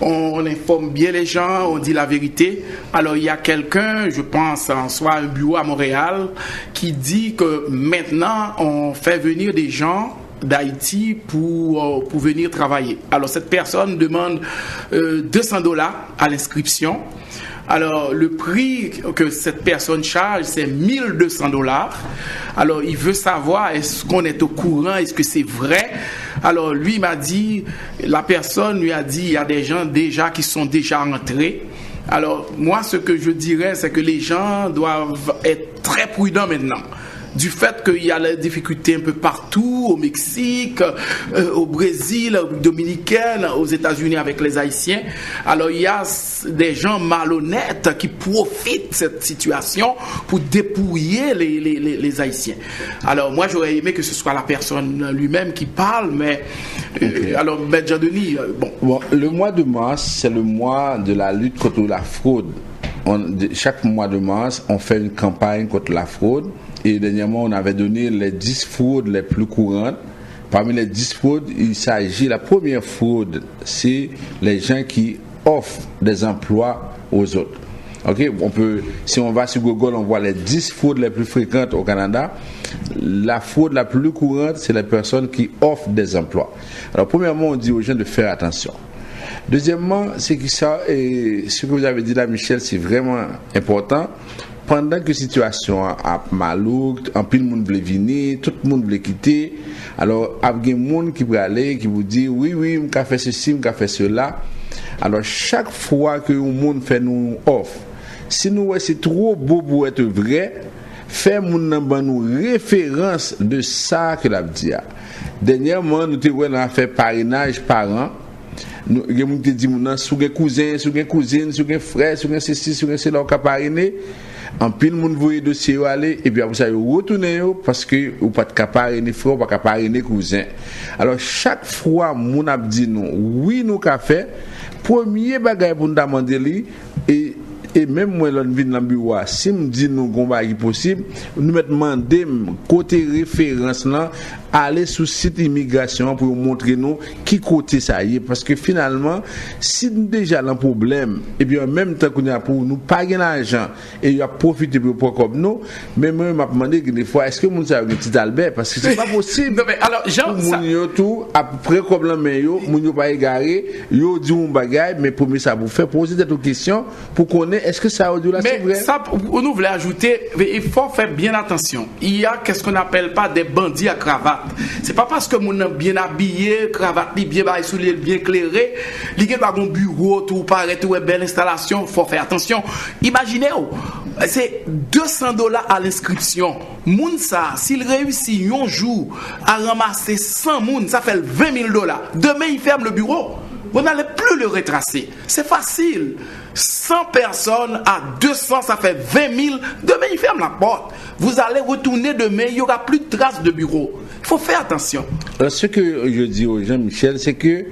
on informe bien les gens, on dit la vérité. Alors il y a quelqu'un, je pense, en soit un bureau à Montréal, qui dit que maintenant on fait venir des gens d'Haïti pour venir travailler. Alors cette personne demande $200 à l'inscription. Alors le prix que cette personne charge, c'est $1,200. Alors il veut savoir, est-ce qu'on est au courant, est-ce que c'est vrai? Alors lui m'a dit, la personne lui a dit, il y a des gens déjà qui sont déjà rentrés. Alors moi ce que je dirais, c'est que les gens doivent être très prudents maintenant. Du fait qu'il y a des difficultés un peu partout, au Mexique, au Brésil, au Dominicaine, aux États-Unis avec les Haïtiens. Alors il y a des gens malhonnêtes qui profitent de cette situation pour dépouiller les Haïtiens. Alors moi j'aurais aimé que ce soit la personne lui-même qui parle, mais alors Jean-Denis, bon, le mois de mars, c'est le mois de la lutte contre la fraude. Chaque mois de mars, on fait une campagne contre la fraude. Et dernièrement, on avait donné les 10 fraudes les plus courantes. Parmi les 10 fraudes, il s'agit, la première fraude, c'est les gens qui offrent des emplois aux autres. Ok, si on va sur Google, on voit les 10 fraudes les plus fréquentes au Canada. La fraude la plus courante, c'est les personnes qui offrent des emplois. Alors, premièrement, on dit aux gens de faire attention. Deuxièmement, c'est que ça, et ce que vous avez dit là, Michel, c'est vraiment important. Pendant que la situation a malouk, en pile monde veut venir, tout le monde veut quitter. Alors, il y a des gens qui peuvent aller, qui vous disent oui, je vais faire ceci, je vais faire cela. Alors, chaque fois que le monde fait nous offre, si nous c'est trop beau pour être vrai, fait nous référence de ça que l'a dit. Dernièrement, nous avons fait parrainage par an. Nous avons dit sur des cousins, sur des cousines, sur des frères, sur des ceci, sur des cela, on a parrainé. En pile moun voye dossier aller et puis après ça vous retourner parce que ou pas de parrainer frère, pas de parrainer cousin. Alors chaque fois moun a dit nous oui nous qu'a fait premier bagage pour nous demander lui et même moi là vinn dans bureau si me dit nous gon bagage possible nous mettre demander côté référence là aller sur site immigration pour montrer nous qui côté ça y est parce que finalement si nous déjà un problème et puis en même temps qu'on a pour nous pas gain l'argent et il a profité pour comme nous mais moi m'a demandé des fois est-ce que moun ça un petit Albert parce que c'est pas possible. Non mais alors Jean moun yo tout après problème yo moun yo pas égaré yo dit un bagage mais pour ça vous faire poser cette question pour connaître est-ce que ça au-delà c'est vrai. Mais ça on nous voulait ajouter il faut faire bien attention. Il y a qu'est-ce qu'on appelle pas des bandits à cravate. C'est pas parce que mon bien habillé, cravate bien bail soulier bien éclairé, li gen pas un bureau tout paraît tout belle installation, faut faire attention. Imaginez c'est $200 à l'inscription. Moun ça, s'il réussit un jour à ramasser 100 moun, ça fait $20,000. Demain il ferme le bureau. Vous n'allez plus le retracer. C'est facile. 100 personnes à 200, ça fait 20,000. Demain, il ferme la porte. Vous allez retourner demain, il n'y aura plus de traces de bureau. Il faut faire attention. Alors, ce que je dis aux gens, Michel, c'est que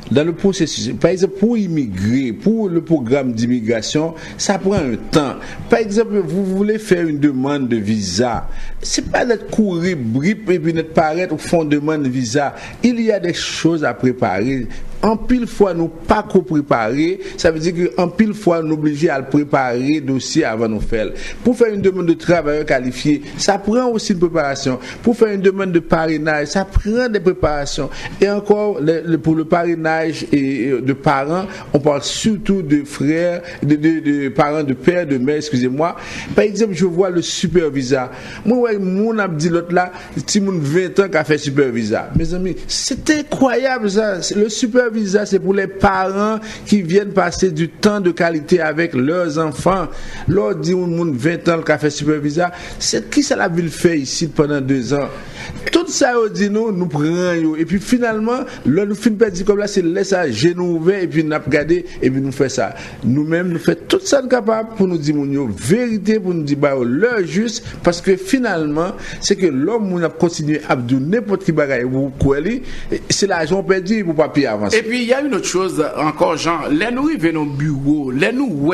dans le processus, par exemple, pour immigrer, pour le programme d'immigration, ça prend un temps. Par exemple, vous voulez faire une demande de visa. C'est pas d'être courir, brip, et puis d'être paraître au fond de demande de visa. Il y a des choses à préparer. en pile fois nous pas préparer, ça veut dire que en pile fois nous obligés à le préparer dossier avant nous faire. Pour faire une demande de travailleur qualifié, ça prend aussi une préparation. Pour faire une demande de parrainage, ça prend des préparations. Et encore pour le parrainage et de parents, on parle surtout de frères, de parents, de père, de mère, excusez-moi. Par exemple, je vois le super visa. Moi, mon a dit l'autre là, si mon 20 ans qu'a fait super visa. Mes amis, c'est incroyable ça. Le super visa, c'est pour les parents qui viennent passer du temps de qualité avec leurs enfants. L'autre dit mon 20 ans qu'a fait super visa. C'est qui ça la ville fait ici pendant 2 ans? Tout ça, on dit nous prenons. Et puis finalement, là, nous finissons par dire comme là, c'est laisser à genoux ouverts et puis nous regardons et puis nous faisons ça. Nous-mêmes, nous faisons tout ça capable pour nous dire vérité, pour nous dire l'heure juste, parce que finalement, c'est que l'homme a continué à dire n'importe qui bagaille ou quoi, c'est l'argent perdu pour papier avancer. Et puis il y a une autre chose encore, Jean, les nous arrivons au bureau, les nous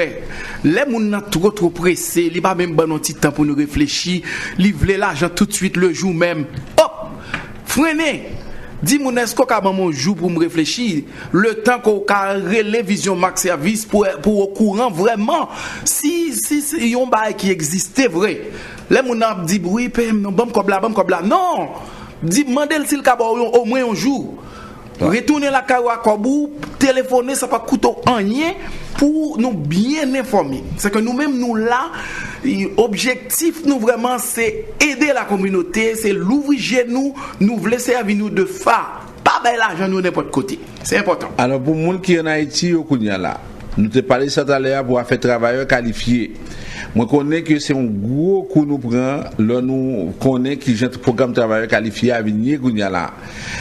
les gens sont trop pressés, ils pas même bon petit temps pour nous réfléchir, ils veulent l'argent tout de suite le jour même. Hop, freinez. Dis-moi, est-ce qu'on a un jour pour me réfléchir? Le temps qu'on a relé Vision Max Service pour au courant vraiment. Si y a un bail qui existait vrai. Les gens ont dit, oui, bon comme là. Non! Demandez s'il y a au moins un jour. Retournez la carrière à Kobou, téléphoner, ça va coûter rien pour nous bien informer. C'est que nous-mêmes, nous là, l'objectif, nous vraiment, c'est aider la communauté, c'est l'ouvrir chez nous, nous voulons servir nous de phare. Pas bel l'argent nous n'importe côté. C'est important. Alors, pour les gens qui sont en Haïti, au Kounyala, nous te parlé ça tout à l'heure pour faire travailleurs qualifiés. Moi, je connais que c'est un gros coup nous prend, là, nous connaissons que j'ai un programme de travailleurs qualifiés à venir,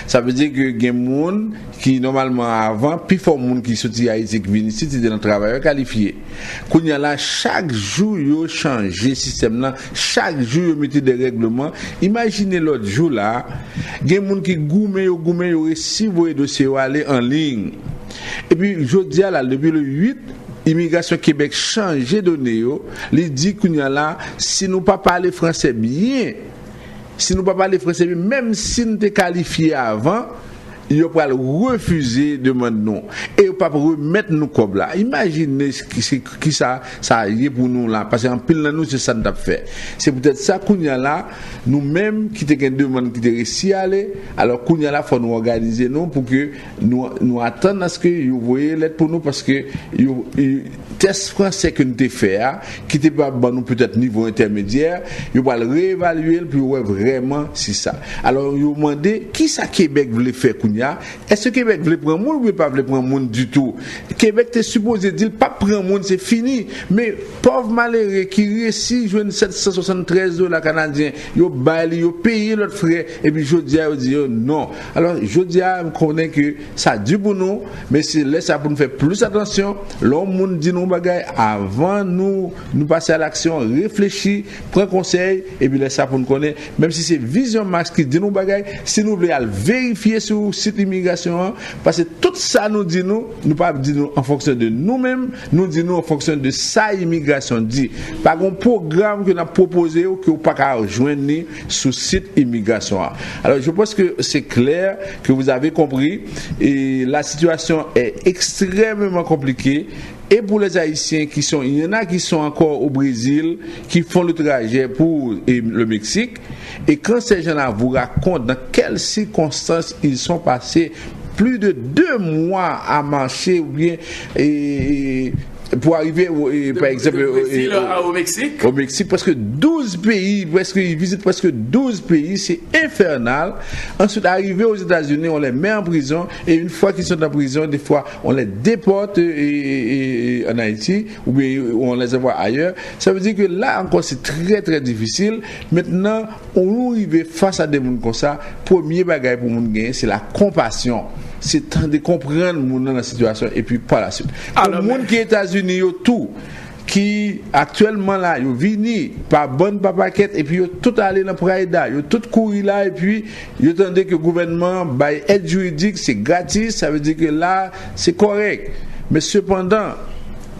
ça veut dire que il y a des gens qui, normalement, avant, plus fort monde qui sont Haïti, qui viennent ici, c'est des travailleurs qualifiés. Chaque jour, ils ont changé le système là, chaque jour, ils ont mis des règlements. Imaginez l'autre jour là, il y a des gens qui gourmet, ils réussissent vos dossiers aller en ligne. Et puis, je dis là, depuis le 8, Immigration Québec changé de néo, il dit qu'on y a là, si nous pas parler français bien, même si nous sommes qualifiés avant, il va refuser de demander non et il va pas remettre nous comme là. Imaginez qui ça est pour nous là, parce qu'en pile nous c'est ça nous a fait. C'est peut-être ça qu'on y a là, nous-mêmes qui te gagne demande qui te réussi à aller, alors qu'on y a là faut nous organiser nous pour que nous attendre à ce que vous voyez l'aide pour nous, parce que test français que nous te fait qui te pas bon nous peut-être niveau intermédiaire, il va le réévaluer puis ouais vraiment c'est ça. Alors vous demandez qui ça Québec voulait faire. Est-ce que Québec veut prendre monde ou veut pas prendre monde du tout? Québec t'es supposé dire pas prendre monde, c'est fini. Mais pauvre malheureux qui réussit jouer $773 canadiens, yo bail, yo payer l'autre frais et puis Jodia dit non. Alors Jodia me connaît que ça du pour nous, mais c'est là ça pour nous faire plus attention. L'homme monde dit nous bagaille avant nous passer à l'action, réfléchir, prendre conseil et puis là ça pour nous connaître, même si c'est Vision Max qui dit nous bagaille, si nous voulons vérifier sur site immigration, parce que tout ça nous dit nous pas dit nous en fonction de nous-mêmes, nous dit nous en fonction de ça immigration dit. Pas un programme que nous a proposé ou que vous pas qu'à rejoindre sur site immigration. Alors je pense que c'est clair que vous avez compris et la situation est extrêmement compliquée. Et pour les Haïtiens il y en a qui sont encore au Brésil, qui font le trajet pour le Mexique. Et quand ces gens-là vous racontent dans quelles circonstances ils sont passés plus de 2 mois à marcher ou bien pour arriver par exemple au Mexique. Au Mexique, parce que 12 pays, ils visitent presque 12 pays, c'est infernal. Ensuite, arriver aux États-Unis, on les met en prison, et une fois qu'ils sont en prison, des fois, on les déporte en Haïti, ou bien on les envoie ailleurs. Ça veut dire que là encore, c'est très très difficile. Maintenant, on arrive face à des gens comme ça. Premier bagage pour les gens gagner, c'est la compassion. C'est temps de comprendre mon dans la situation et puis par la suite. Pour le monde qui est aux États-Unis, tout qui actuellement là, ils viennent par bonne papaquette et puis ils tout allé dans Praïda, ils tout couru là et puis ils attendent que le gouvernement baille aide juridique, c'est gratis, ça veut dire que là c'est correct. Mais cependant,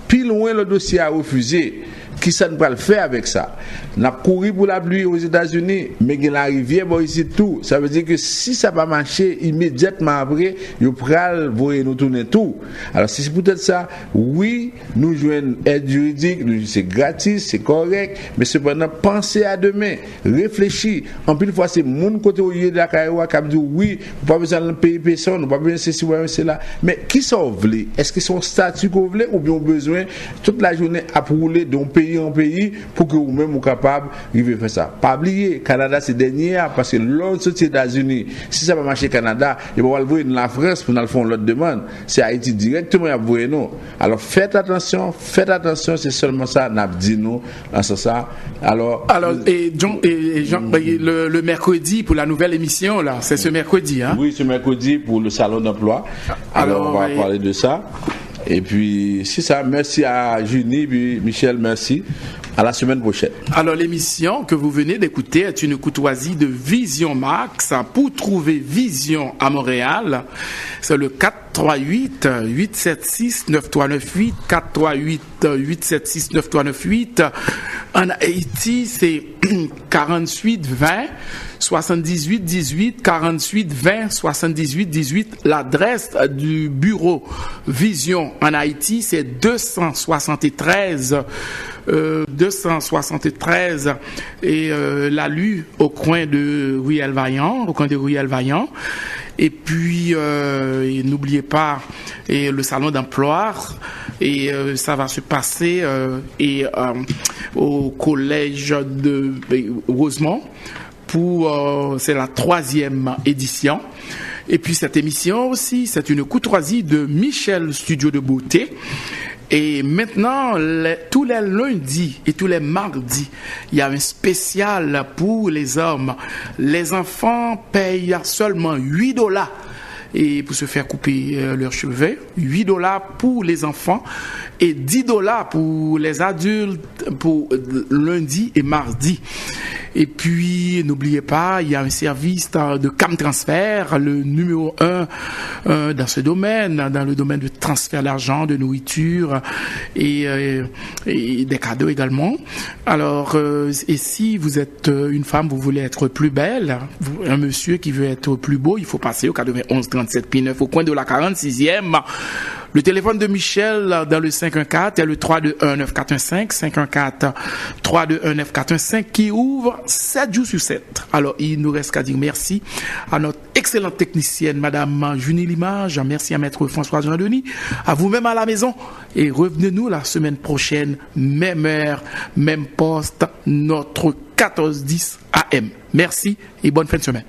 plus loin le dossier a refusé. qui ça ne va le faire avec ça? On a couru pour la pluie aux États-Unis, mais il y a la rivière bon, ici tout. Ça veut dire que si ça va marcher immédiatement après, il pourra nous tourner tout. Alors si c'est peut-être ça, oui, nous jouons une aide juridique, c'est gratis, c'est correct, mais cependant, pensez à demain, réfléchis. En plus, fois, c'est mon côté au lieu de la carrière qui a dit oui, pas besoin de payer personne, pas besoin de ceci, c'est là. Mais qui s'en veut? Est-ce que son statut qu'on veut ou bien on besoin toute la journée à rouler d'un pays en pays pour que vous-même vous capable de faire ça? Pas oublier, Canada c'est dernier parce que l'autre c'est États-Unis. Si ça va marcher Canada, il va le voir dans la France pour nous faire l'autre demande. C'est Haïti directement à vous et nous. Alors faites attention, c'est seulement ça n'a dit nous dans ça. Alors et Jean, le mercredi pour la nouvelle émission là, c'est ce mercredi hein? Oui, ce mercredi pour le salon d'emploi. Alors on va parler de ça. Et puis, c'est ça. Merci à Junie, puis Michel, merci. À la semaine prochaine. Alors, l'émission que vous venez d'écouter est une courtoisie de Vision Max. Pour trouver Vision à Montréal, c'est le 438-876-9398. 438-876-9398. En Haïti, c'est 48-20. 78-18, 48-20, 78-18. L'adresse du bureau Vision en Haïti, c'est 273 et Lalu au coin de Ruelle Vaillant, Et puis, n'oubliez pas le salon d'emploi. Et ça va se passer au collège de Rosemont. C'est la 3e édition. Et puis cette émission aussi, c'est une courtoisie de Michel Studio de Beauté. Et maintenant, tous les lundis et tous les mardis, il y a un spécial pour les hommes. Les enfants payent seulement $8 et pour se faire couper leurs cheveux, $8 pour les enfants et $10 pour les adultes pour lundi et mardi. Et puis, n'oubliez pas, il y a un service de CAM Transfert, le numéro 1 dans ce domaine, dans le domaine de transfert d'argent, de nourriture et des cadeaux également. Alors, et si vous êtes une femme, vous voulez être plus belle, un monsieur qui veut être plus beau, il faut passer au 91 37 P9 au coin de la 46e. Le téléphone de Michel dans le 514 est le 321-9415, 514-321-9415 qui ouvre 7 jours sur 7. Alors, il nous reste qu'à dire merci à notre excellente technicienne, Madame Junie Limage. Merci à Maître François Jean-Denis, à vous-même à la maison. Et revenez-nous la semaine prochaine, même heure, même poste, notre 14-10 AM. Merci et bonne fin de semaine.